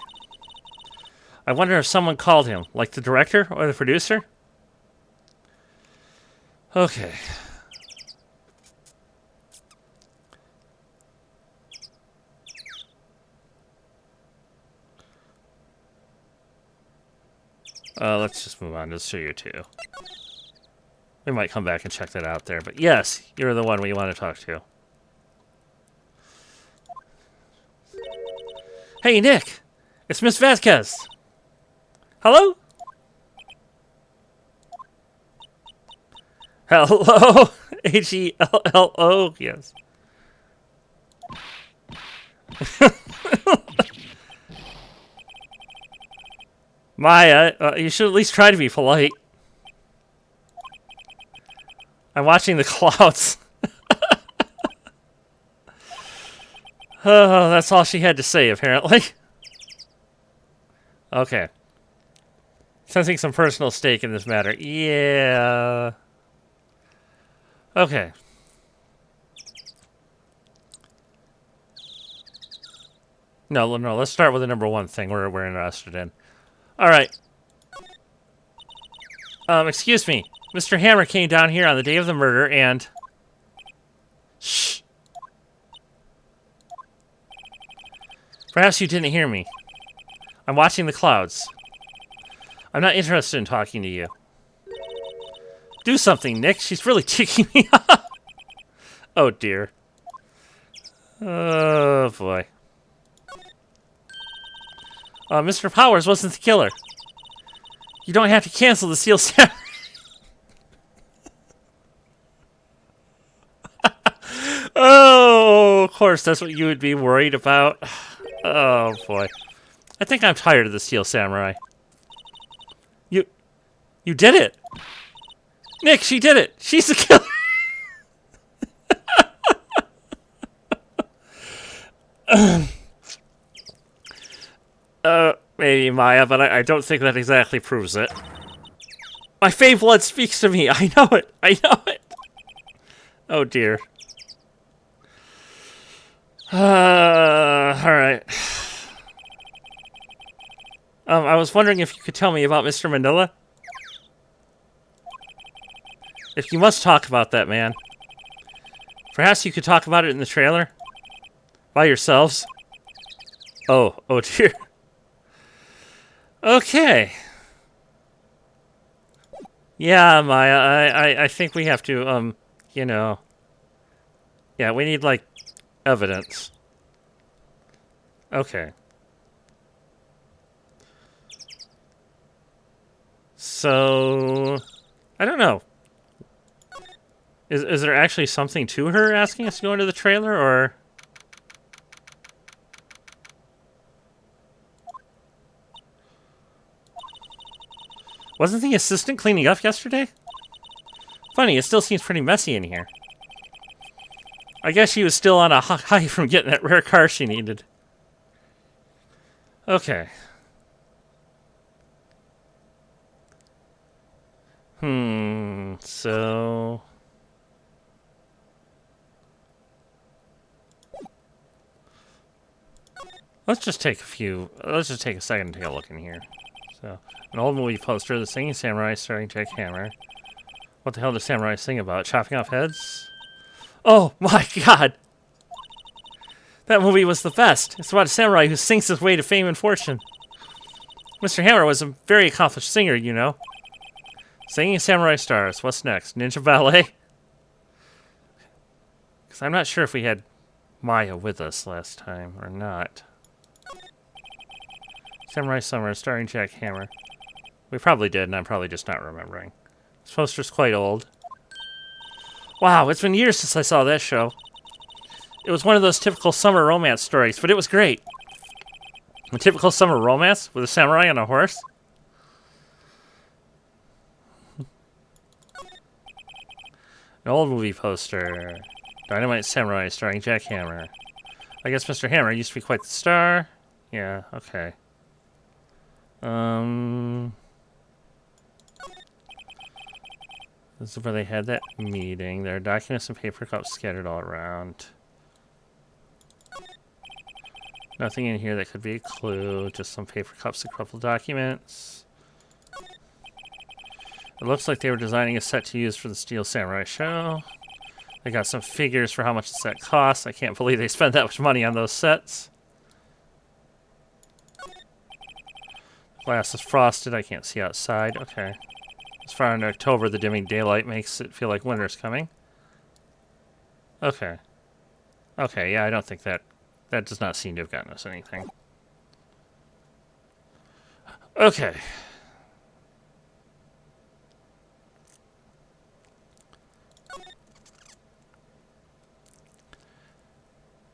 I wonder if someone called him, like the director or the producer? Okay. Let's just move on to Studio 2. We might come back and check that out there, but yes, you're the one we want to talk to. Hey, Nick! It's Miss Vasquez! Hello? Hello? H-E-L-L-O? Yes. Maya, you should at least try to be polite. I'm watching the clouds. Oh, that's all she had to say, apparently. Okay. Sensing some personal stake in this matter. Yeah. Okay. No, let's start with the number one thing we're interested in. Alright. Excuse me. Mr. Hammer came down here on the day of the murder and... Shh. Perhaps you didn't hear me. I'm watching the clouds. I'm not interested in talking to you. Do something, Nick. She's really ticking me off. Oh, dear. Oh, boy. Mr. Powers wasn't the killer. You don't have to cancel the Steel Samurai. Oh, of course, that's what you would be worried about. Oh, boy. I think I'm tired of the Steel Samurai. You did it! Nick, she did it! She's the killer! Maybe Maya, but I don't think that exactly proves it. My Fey blood speaks to me! I know it! I know it! Oh, dear. Alright. I was wondering if you could tell me about Mr. Manila? If you must talk about that man, perhaps you could talk about it in the trailer? By yourselves? Oh dear. Okay. Yeah, Maya, I think we have to, you know... Yeah, we need, like, evidence. Okay. So... I don't know. Is there actually something to her asking us to go into the trailer, or... Wasn't the assistant cleaning up yesterday? Funny, it still seems pretty messy in here. I guess she was still on a high from getting that rare car she needed. Okay. So... Let's just take a second to take a look in here. So, an old movie poster, The Singing Samurai starring Jack Hammer. What the hell does samurai sing about? Chopping off heads? Oh my god! That movie was the best. It's about a samurai who sings his way to fame and fortune. Mr. Hammer was a very accomplished singer, you know. Singing Samurai Stars. What's next? Ninja Ballet? Because I'm not sure if we had Maya with us last time or not. Samurai Summer, starring Jack Hammer. We probably did, and I'm probably just not remembering. This poster's quite old. Wow, it's been years since I saw that show. It was one of those typical summer romance stories, but it was great. A typical summer romance with a samurai on a horse? An old movie poster. Dynamite Samurai starring Jack Hammer. I guess Mr. Hammer used to be quite the star. Yeah, okay. This is where they had that meeting. There are documents and paper cups scattered all around. Nothing in here that could be a clue. Just some paper cups and crumpled documents. It looks like they were designing a set to use for the Steel Samurai show. They got some figures for how much the set costs. I can't believe they spent that much money on those sets. Glass is frosted. I can't see outside. Okay. As far in October, the dimming daylight makes it feel like winter's coming. Okay. Okay, yeah, I don't think that does not seem to have gotten us anything. Okay.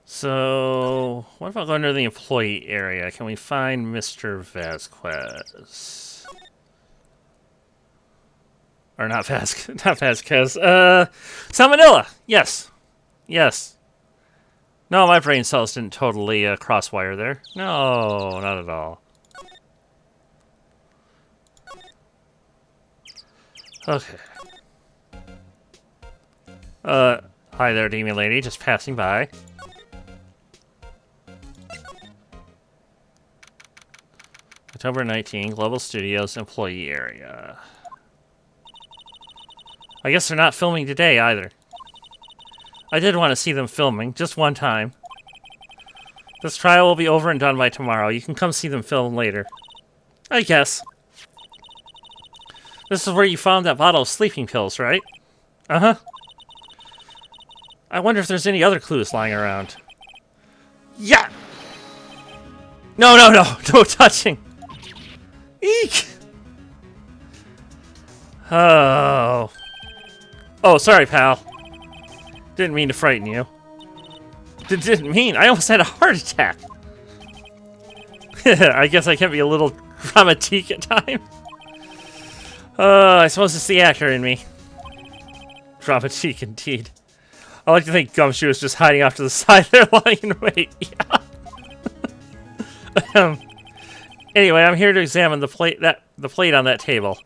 So, what about going to the employee area? Can we find Mr. Vasquez? Or not Vasquez, not Vasquez. Salmonella! Yes. Yes. No, my brain cells didn't totally crosswire there. No, not at all. Okay. Hi there, demon lady. Just passing by. October 19, Global Studios employee area. I guess they're not filming today either. I did want to see them filming, just one time. This trial will be over and done by tomorrow. You can come see them film later. I guess. This is where you found that bottle of sleeping pills, right? Uh-huh. I wonder if there's any other clues lying around. Yeah! No, no, no! No touching! Eek! Oh. Oh, sorry, pal. Didn't mean to frighten you. Didn't mean. I almost had a heart attack. I guess I can be a little dramatique at times. I suppose it's the actor in me. Dramatique indeed. I like to think Gumshoe is just hiding off to the side there, lying in wait. Yeah. Anyway, I'm here to examine the plate on that table.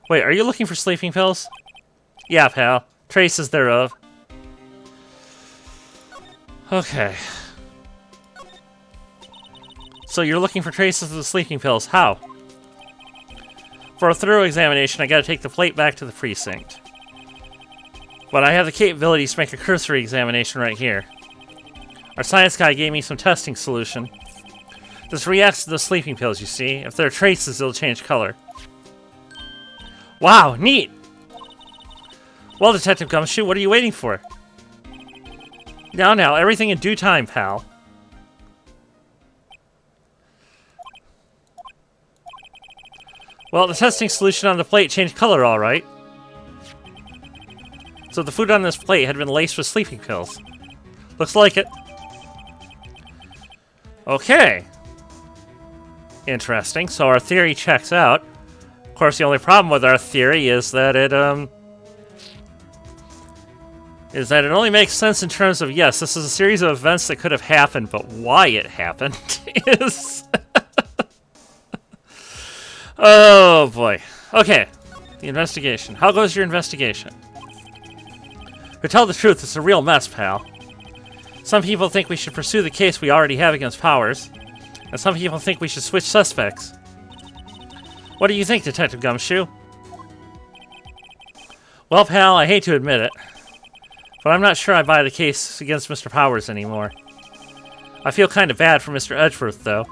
Wait, are you looking for sleeping pills? Yeah, pal. Traces thereof. Okay. So you're looking for traces of the sleeping pills. How? For a thorough examination, I gotta take the plate back to the precinct. But I have the capabilities to make a cursory examination right here. Our science guy gave me some testing solution. This reacts to the sleeping pills, you see. If there are traces, it'll change color. Wow, neat! Well, Detective Gumshoe, what are you waiting for? Now, everything in due time, pal. Well, the testing solution on the plate changed color, all right. So the food on this plate had been laced with sleeping pills. Looks like it. Okay. Interesting. So our theory checks out. Of course, the only problem with our theory is that it only makes sense in terms of, yes, this is a series of events that could have happened, but why it happened is... Oh, boy. Okay. The investigation. How goes your investigation? To tell the truth, it's a real mess, pal. Some people think we should pursue the case we already have against Powers, and some people think we should switch suspects. What do you think, Detective Gumshoe? Well, pal, I hate to admit it, but I'm not sure I buy the case against Mr. Powers anymore. I feel kind of bad for Mr. Edgeworth, though.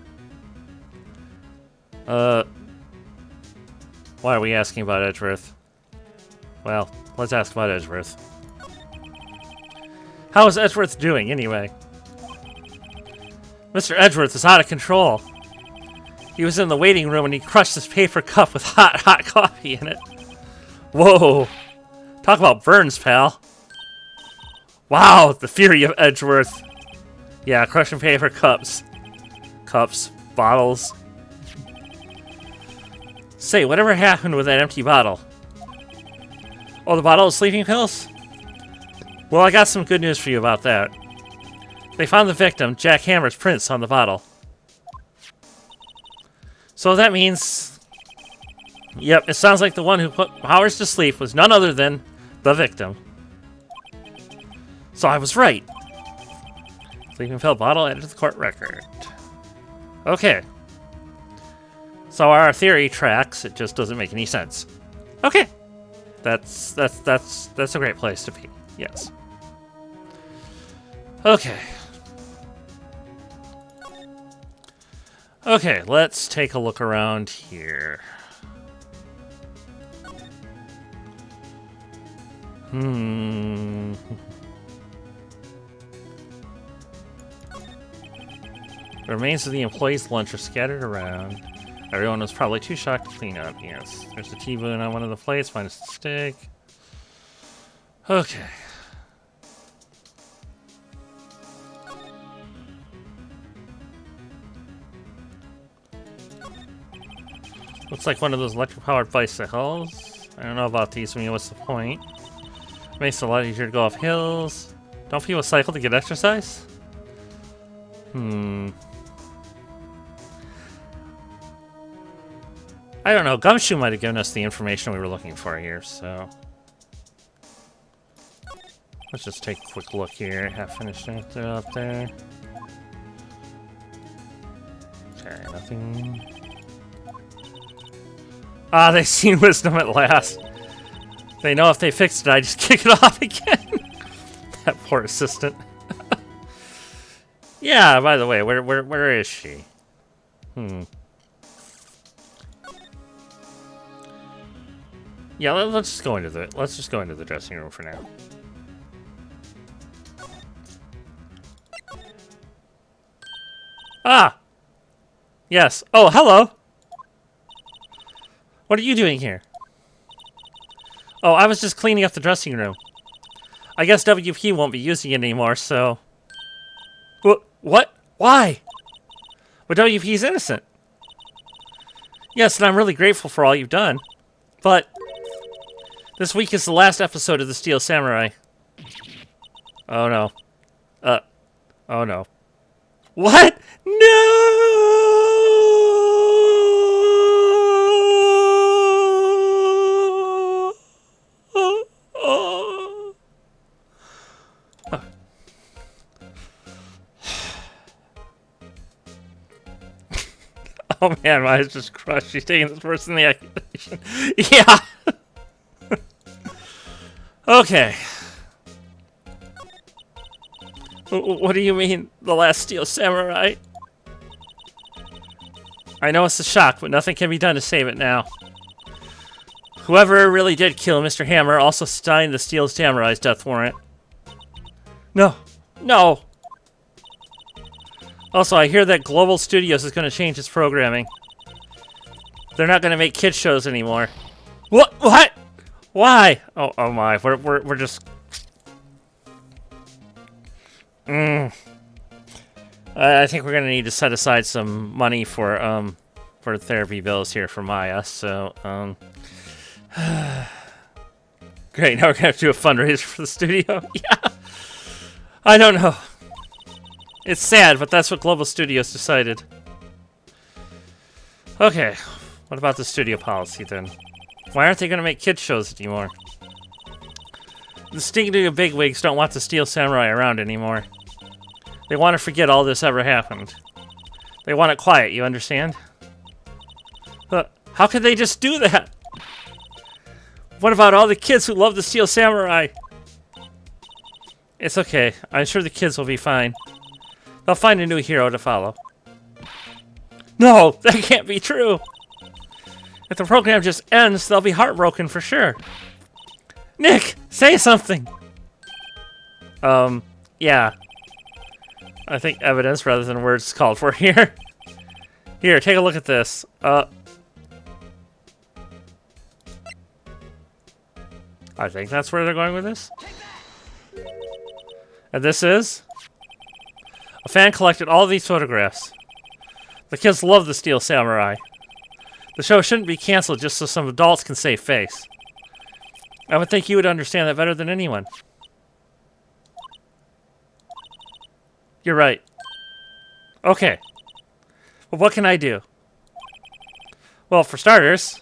Why are we asking about Edgeworth? Well, let's ask about Edgeworth. How is Edgeworth doing, anyway? Mr. Edgeworth is out of control. He was in the waiting room and he crushed his paper cup with hot coffee in it. Whoa. Talk about burns, pal. Wow, the fury of Edgeworth. Yeah, crushing paper cups. Cups, bottles. Say, whatever happened with that empty bottle? Oh, the bottle of sleeping pills? Well, I got some good news for you about that. They found the victim, Jack Hammer's prints on the bottle. So that means... Yep, it sounds like the one who put Powers to sleep was none other than the victim. So I was right. Sleeping pill bottle added to the court record. Okay. So our theory tracks, it just doesn't make any sense. Okay. That's a great place to be. Yes. Okay. Okay, let's take a look around here. The remains of the employees' lunch are scattered around. Everyone was probably too shocked to clean up. Yes. There's a teaspoon on one of the plates. Find a stick. Okay. Looks like one of those electric-powered bicycles. I don't know about these. I mean, what's the point? Makes it a lot easier to go off hills. Don't people cycle to get exercise? I don't know. Gumshoe might have given us the information we were looking for here, so... Let's just take a quick look here. Half finished it up there. Okay, nothing... Ah, they've seen wisdom at last. They know if they fixed it, I just kick it off again. That poor assistant. Yeah, by the way, where is she? Yeah, let's just go into the dressing room for now. Ah! Yes. Oh, hello! What are you doing here? Oh, I was just cleaning up the dressing room. I guess WP won't be using it anymore, so... What? Why? Well, WP's innocent. Yes, and I'm really grateful for all you've done. But... this week is the last episode of The Steel Samurai. Oh, no. Oh, no. What? No! Oh man, my eyes just crushed. She's taking this person the accusation. Yeah! Okay. What do you mean, the last Steel Samurai? I know it's a shock, but nothing can be done to save it now. Whoever really did kill Mr. Hammer also signed the Steel Samurai's death warrant. No. No! Also, I hear that Global Studios is going to change its programming. They're not going to make kids shows anymore. What? What? Why? Oh my. We're just... I think we're going to need to set aside some money for therapy bills here for Maya, so, Great, now we're going to have to do a fundraiser for the studio. Yeah. I don't know. It's sad, but that's what Global Studios decided. Okay, what about the studio policy then? Why aren't they going to make kids shows anymore? The stinking bigwigs don't want the Steel Samurai around anymore. They want to forget all this ever happened. They want it quiet, you understand? How could they just do that? What about all the kids who love the Steel Samurai? It's okay. I'm sure the kids will be fine. They'll find a new hero to follow. No, that can't be true. If the program just ends, they'll be heartbroken for sure. Nick, say something. Yeah. I think evidence rather than words is called for here. Here, take a look at this. I think that's where they're going with this. And this is... A fan collected all of these photographs. The kids love the Steel Samurai. The show shouldn't be canceled just so some adults can save face. I would think you would understand that better than anyone. You're right. Okay. Well, what can I do? Well, for starters,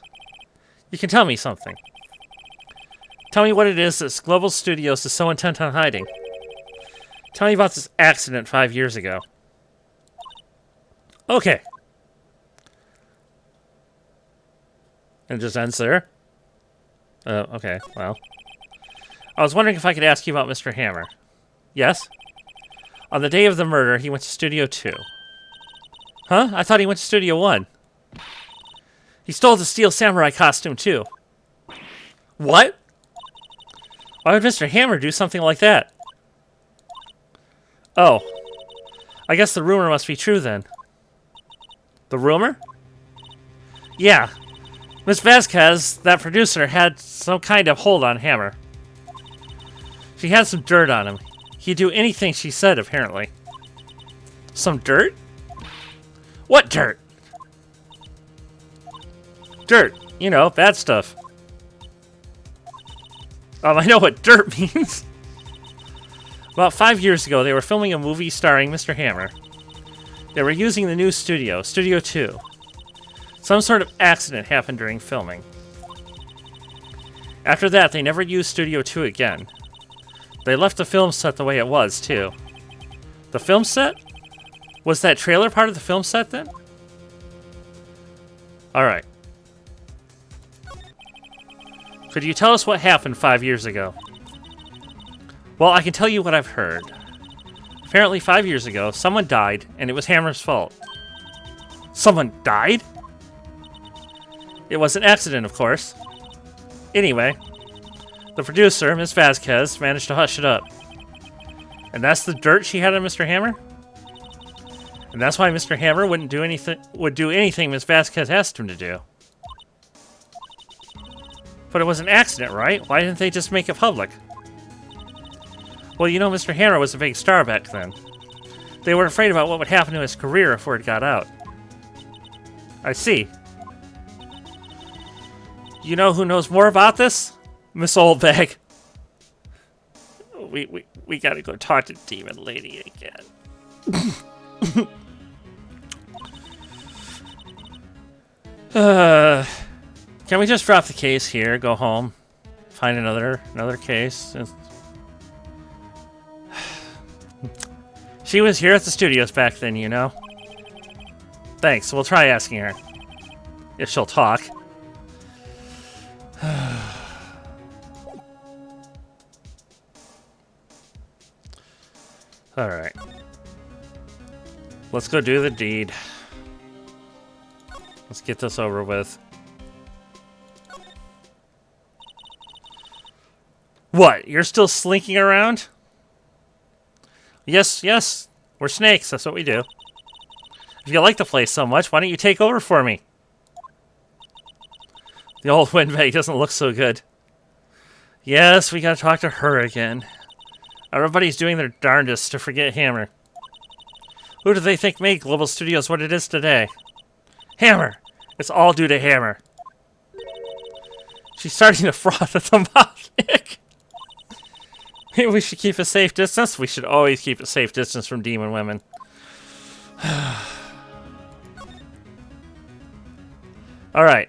you can tell me something. Tell me what it is that Global Studios is so intent on hiding. Tell me about this accident 5 years ago. Okay. And it just ends there? Okay, well. I was wondering if I could ask you about Mr. Hammer. Yes? On the day of the murder, he went to Studio 2. Huh? I thought he went to Studio 1. He stole the Steel Samurai costume, too. What? Why would Mr. Hammer do something like that? Oh. I guess the rumor must be true, then. The rumor? Yeah. Miss Vasquez, that producer, had some kind of hold on Hammer. She had some dirt on him. He'd do anything she said, apparently. Some dirt? What dirt? Dirt. You know, bad stuff. I know what dirt means. About 5 years ago, they were filming a movie starring Mr. Hammer. They were using the new studio, Studio 2. Some sort of accident happened during filming. After that, they never used Studio 2 again. They left the film set the way it was, too. The film set? Was that trailer part of the film set, then? Alright. Could you tell us what happened 5 years ago? Well, I can tell you what I've heard. Apparently 5 years ago, someone died, and it was Hammer's fault. Someone died? It was an accident, of course. Anyway, the producer, Miss Vasquez, managed to hush it up. And that's the dirt she had on Mr. Hammer? And that's why Mr. Hammer would do anything Miss Vasquez asked him to do. But it was an accident, right? Why didn't they just make it public? Well, you know, Mr. Hammer was a big star back then. They were afraid about what would happen to his career if word got out. I see. You know who knows more about this? Miss Oldbag. We gotta go talk to Demon Lady again. Can we just drop the case here, go home, find another case? She was here at the studios back then, you know. Thanks, we'll try asking her. If she'll talk. Alright. Let's go do the deed. Let's get this over with. What? You're still slinking around? Yes, yes. We're snakes. That's what we do. If you like the place so much, why don't you take over for me? The old windbag doesn't look so good. Yes, we gotta talk to her again. Everybody's doing their darndest to forget Hammer. Who do they think made Global Studios what it is today? Hammer! It's all due to Hammer. She's starting to froth at the mouth, Nick. Maybe we should keep a safe distance? We should always keep a safe distance from demon women. Alright.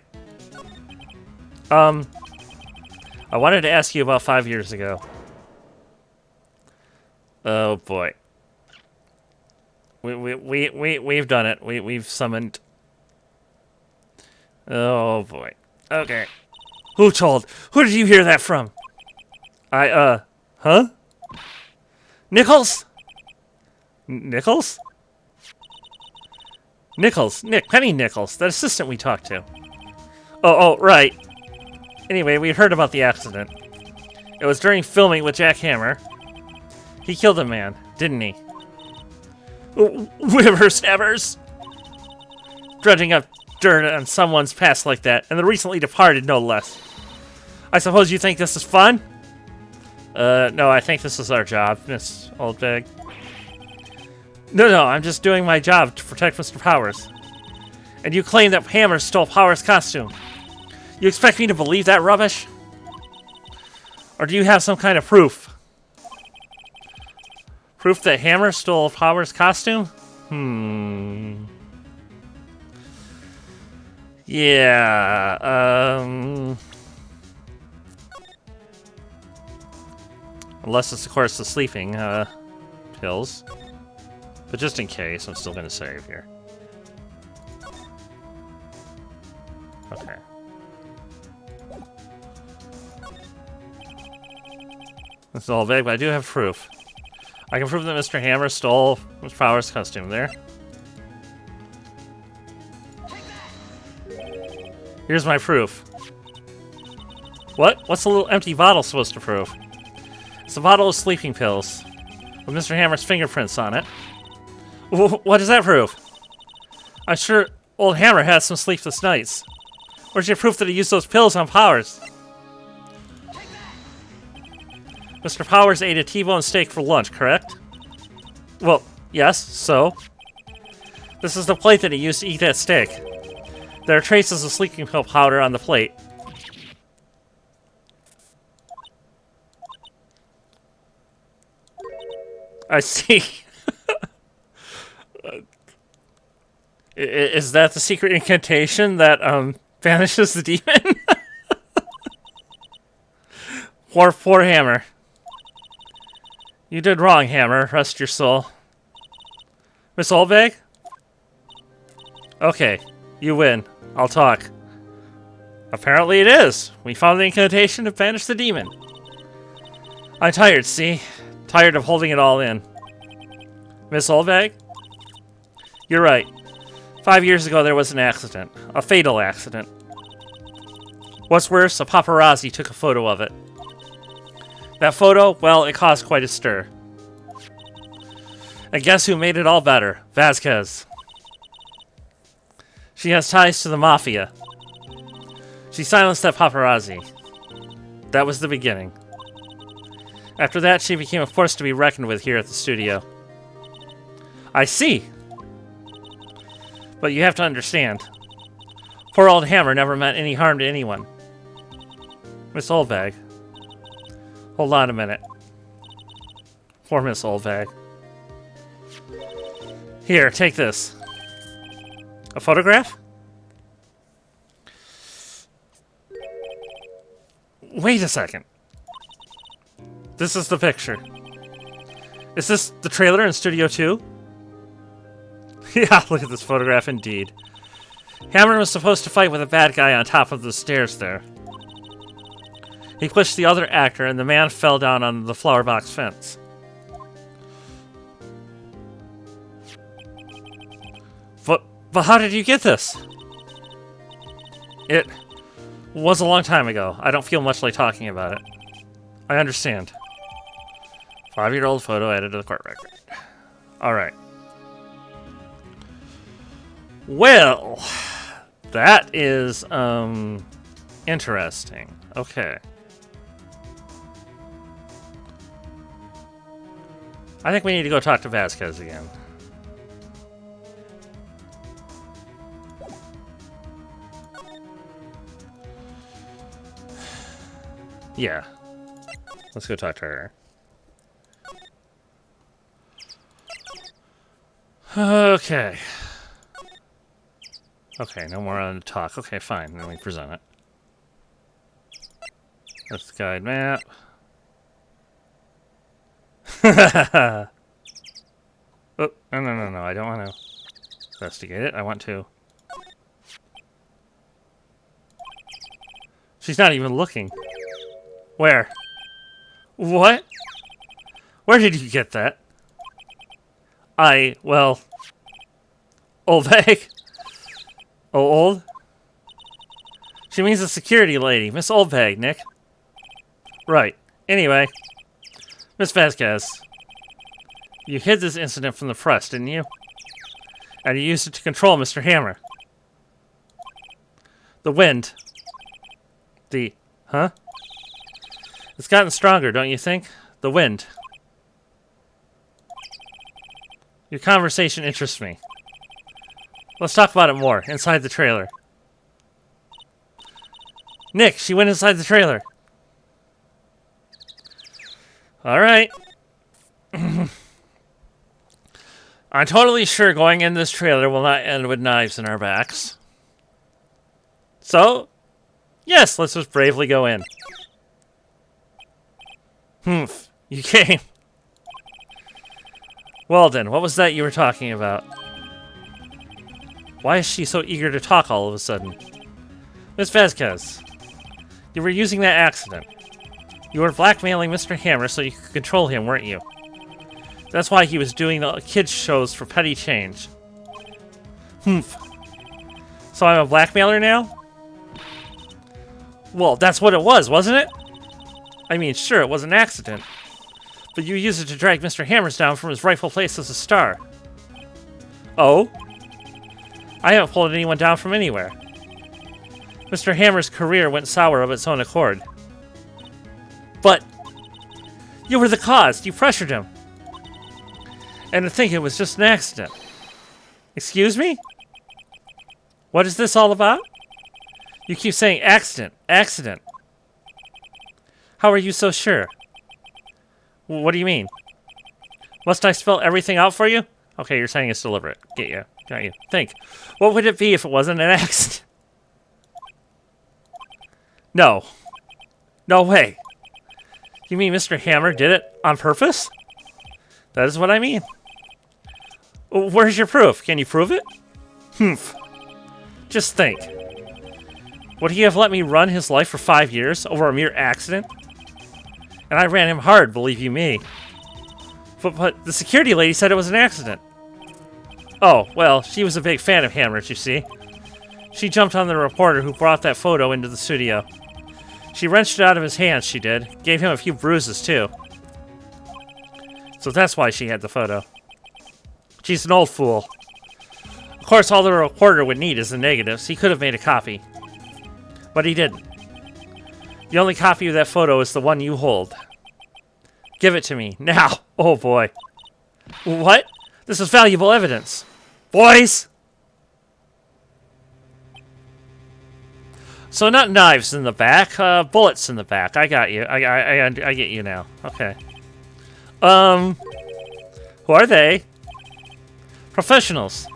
I wanted to ask you about 5 years ago. Oh boy. We've done it. We've summoned. Oh boy. Okay. Who told? Who did you hear that from? Huh? Nichols? Nichols? Nichols. Penny Nichols, that assistant we talked to. Oh, right. Anyway, we heard about the accident. It was during filming with Jack Hammer. He killed a man, didn't he? Whippersnappers! dredging up dirt on someone's past like that, and the recently departed, no less. I suppose you think this is fun? No, I think this is our job, Miss Oldbag. No, I'm just doing my job to protect Mr. Powers. And you claim that Hammer stole Powers' costume. You expect me to believe that rubbish? Or do you have some kind of proof? Proof that Hammer stole Powers' costume? Yeah, unless it's, of course, the sleeping, pills. But just in case, I'm still gonna save here. Okay. This is all vague, but I do have proof. I can prove that Mr. Hammer stole Mr. Powers' costume there. Here's my proof. What? What's the little empty bottle supposed to prove? It's a bottle of sleeping pills with Mr. Hammer's fingerprints on it. What does that prove? I'm sure old Hammer had some sleepless nights. Where's your proof that he used those pills on Powers? Mr. Powers ate a T-bone steak for lunch, correct? Well, yes, so? This is the plate that he used to eat that steak. There are traces of sleeping pill powder on the plate. I see. Is that the secret incantation that, banishes the demon? Poor Hammer. You did wrong, Hammer. Rest your soul. Miss Olveg? Okay, you win. I'll talk. Apparently it is. We found the incantation to banish the demon. I'm tired, see? Tired of holding it all in. Miss Olveg? You're right. 5 years ago there was an accident. A fatal accident. What's worse, a paparazzi took a photo of it. That photo, well, it caused quite a stir. And guess who made it all better? Vasquez. She has ties to the Mafia. She silenced that paparazzi. That was the beginning. After that, she became a force to be reckoned with here at the studio. I see. But you have to understand. Poor old Hammer never meant any harm to anyone. Miss Oldbag. Hold on a minute. Poor Miss Oldbag. Here, take this. A photograph? Wait a second. This is the picture. Is this the trailer in Studio 2? Yeah, look at this photograph indeed. Hammer was supposed to fight with a bad guy on top of the stairs there. He pushed the other actor and the man fell down on the flower box fence. But how did you get this? It was a long time ago. I don't feel much like talking about it. I understand. 5-year-old photo added to the court record. Alright. Well, that is, interesting. Okay. I think we need to go talk to Vasquez again. Yeah. Let's go talk to her. Okay. Okay, no more on the talk. Okay, fine. Then we present it. That's the guide map. Oh, no. I don't want to investigate it. I want to. She's not even looking. Where? What? Where did you get that? Well... Old bag? Oh, old? She means the security lady, Miss Oldbag, Nick. Right. Anyway, Miss Vasquez, you hid this incident from the press, didn't you? And you used it to control Mr. Hammer. The wind. Huh? It's gotten stronger, don't you think? The wind. Your conversation interests me. Let's talk about it more, inside the trailer. Nick, she went inside the trailer. Alright. I'm totally sure going in this trailer will not end with knives in our backs. So, yes, let's just bravely go in. Humph, you came. Well then, what was that you were talking about? Why is she so eager to talk all of a sudden? Miss Vasquez, you were using that accident. You were blackmailing Mr. Hammer so you could control him, weren't you? That's why he was doing the kids' shows for petty change. Humph. So I'm a blackmailer now? Well, that's what it was, wasn't it? I mean, sure, it was an accident. But you used it to drag Mr. Hammers down from his rightful place as a star. Oh? I haven't pulled anyone down from anywhere. Mr. Hammer's career went sour of its own accord. But you were the cause. You pressured him. And to think it was just an accident. Excuse me? What is this all about? You keep saying accident, accident. How are you so sure? What do you mean? Must I spell everything out for you? Okay, you're saying it's deliberate. Get you. Got you. Think. What would it be if it wasn't an accident? No. No way. You mean Mr. Hammer did it on purpose? That is what I mean. Where's your proof? Can you prove it? Humph. Just think. Would he have let me run his life for 5 years over a mere accident? And I ran him hard, believe you me. But the security lady said it was an accident. Oh, well, she was a big fan of Hammer's, you see. She jumped on the reporter who brought that photo into the studio. She wrenched it out of his hands, she did. Gave him a few bruises, too. So that's why she had the photo. She's an old fool. Of course, all the reporter would need is the negatives. He could have made a copy. But he didn't. The only copy of that photo is the one you hold. Give it to me, now. Oh, boy. What? This is valuable evidence. Boys! So not knives in the back, bullets in the back. I got you. I get you now. Okay. Who are they? Professionals.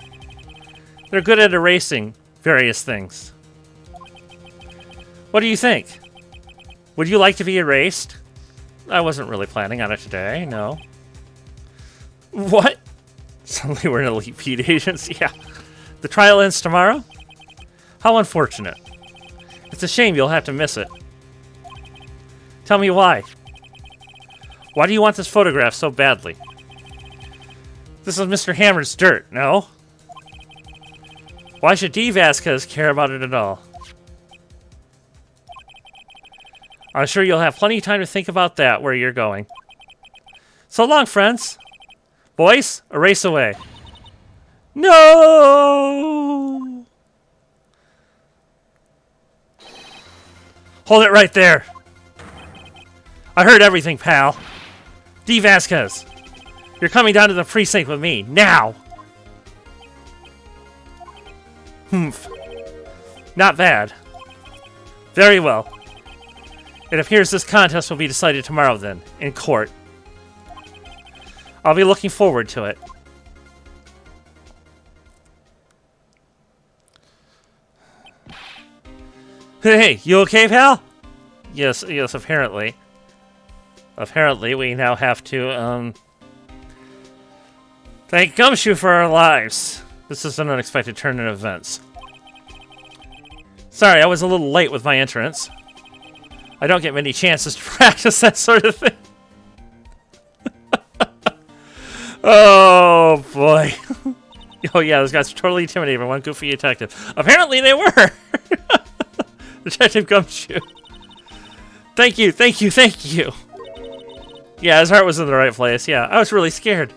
They're good at erasing various things. What do you think? Would you like to be erased? I wasn't really planning on it today, no. What? Suddenly we're an elite Pete agents? Yeah. The trial ends tomorrow? How unfortunate. It's a shame you'll have to miss it. Tell me why. Why do you want this photograph so badly? This is Mr. Hammer's dirt, no? Why should D. Vasquez care about it at all? I'm sure you'll have plenty of time to think about that where you're going. So long, friends. Boys, erase away. No! Hold it right there. I heard everything, pal. D. Vasquez, you're coming down to the precinct with me, now! Humph. Not bad. Very well. It appears this contest will be decided tomorrow then, in court. I'll be looking forward to it. Hey, you okay, pal? Yes, apparently. Apparently, we now have to, thank Gumshoe for our lives. This is an unexpected turn in events. Sorry, I was a little late with my entrance. I don't get many chances to practice that sort of thing. Oh, boy. Oh, yeah, those guys are totally intimidated by one goofy detective. Apparently they were. Detective Gumshoe. Thank you, thank you, thank you. Yeah, his heart was in the right place. Yeah, I was really scared.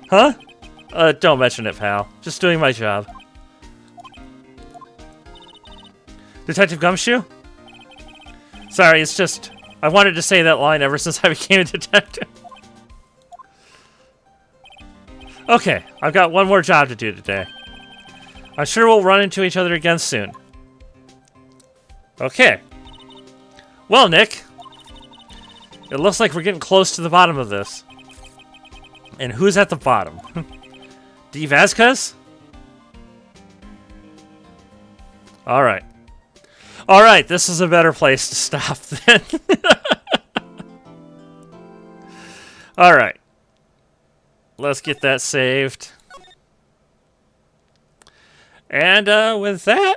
Huh? Don't mention it, pal. Just doing my job. Detective Gumshoe? Sorry, it's just... I wanted to say that line ever since I became a detective. Okay, I've got one more job to do today. I'm sure we'll run into each other again soon. Okay. Well, Nick. It looks like we're getting close to the bottom of this. And who's at the bottom? D. Vasquez? Alright. Alright, this is a better place to stop then. Alright. Let's get that saved. And with that,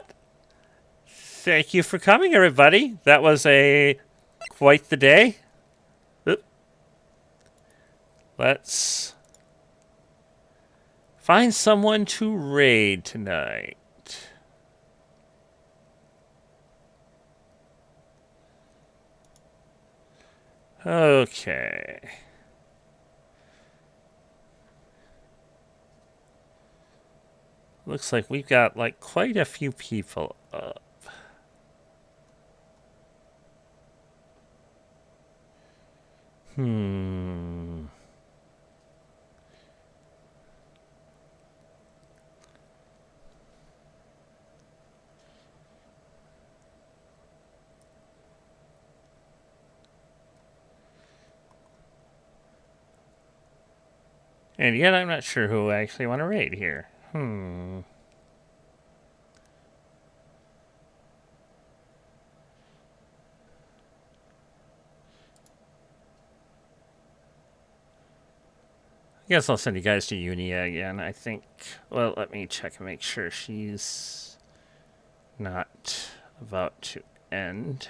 thank you for coming, everybody. That was quite the day. Oop. Let's find someone to raid tonight. Okay. Looks like we've got like quite a few people up. And yet I'm not sure who I actually want to raid here. I guess I'll send you guys to Unia again, I think. Well, let me check and make sure she's not about to end.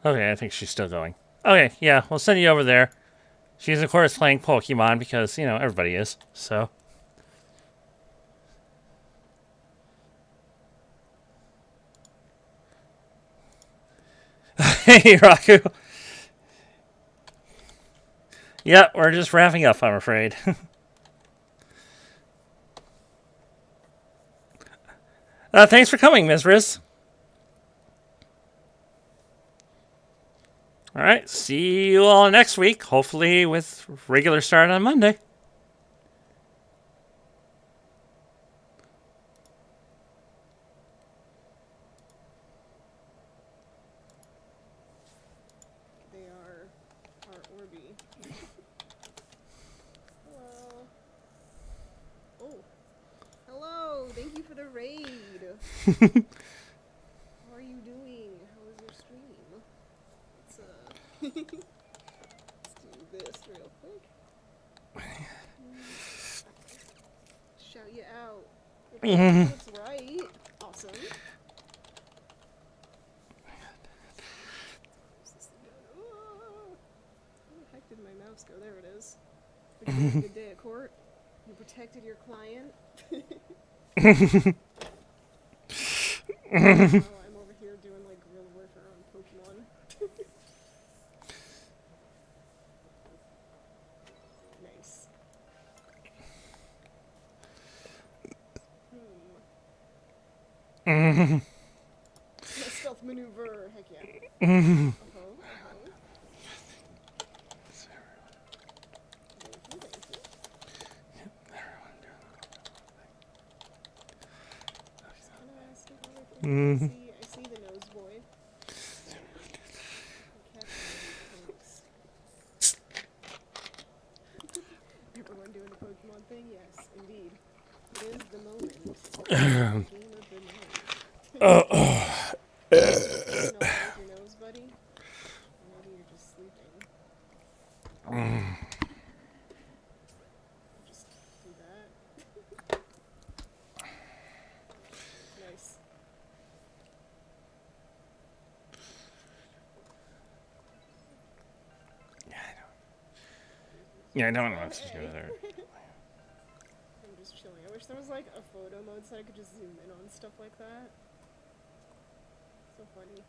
Okay, I think she's still going. Okay, yeah, we'll send you over there. She's, of course, playing Pokemon because, you know, everybody is, so. Hey, Raku. Yeah, we're just wrapping up, I'm afraid. Thanks for coming, Ms. Riz. Alright, see you all next week, hopefully with regular start on Monday. They are Orby. Hello. Oh. Hello, thank you for the raid. How are you doing? How was your stream? Let's do this real quick. Shout you out. That's right. Awesome. Where the heck did my mouse go? There it is. Did you have a good day at court? You protected your client? I'm over here doing like guerrilla warfare on Pokemon. Nice. Stealth maneuver, heck yeah. Thank you. I see the nose boy. Everyone doing the Pokemon thing? Yes, indeed. It is the moment. Game of the night. Your nose, buddy? Or maybe you're just sleeping. Just do that. Nice. Yeah, I don't know what to do with her. I'm just chilling. I wish there was like a photo mode so I could just zoom in on stuff like that. So funny.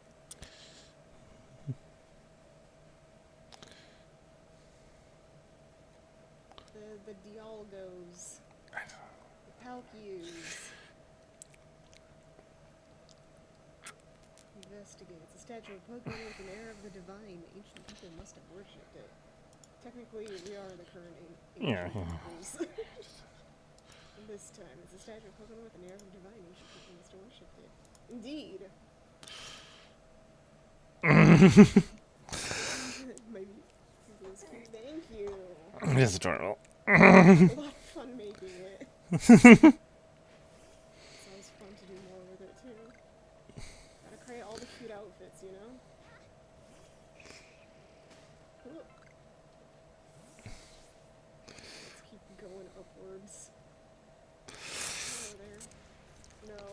the Dialgos. The Palkyus. Investigates. A statue of Pokemon with an air of the divine. Ancient people must have worshipped it. Technically, we are the current ancient peoples. This time, it's a statue of Pokemon with an air of the divine. Ancient people must have worshipped it. Indeed. Maybe. Thank you. It's adorable. A lot of fun making it. It's always fun to do more with it, too. Gotta create all the cute outfits, you know? Look. Let's keep going upwards. Oh, there. No.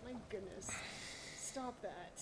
My goodness. Stop that.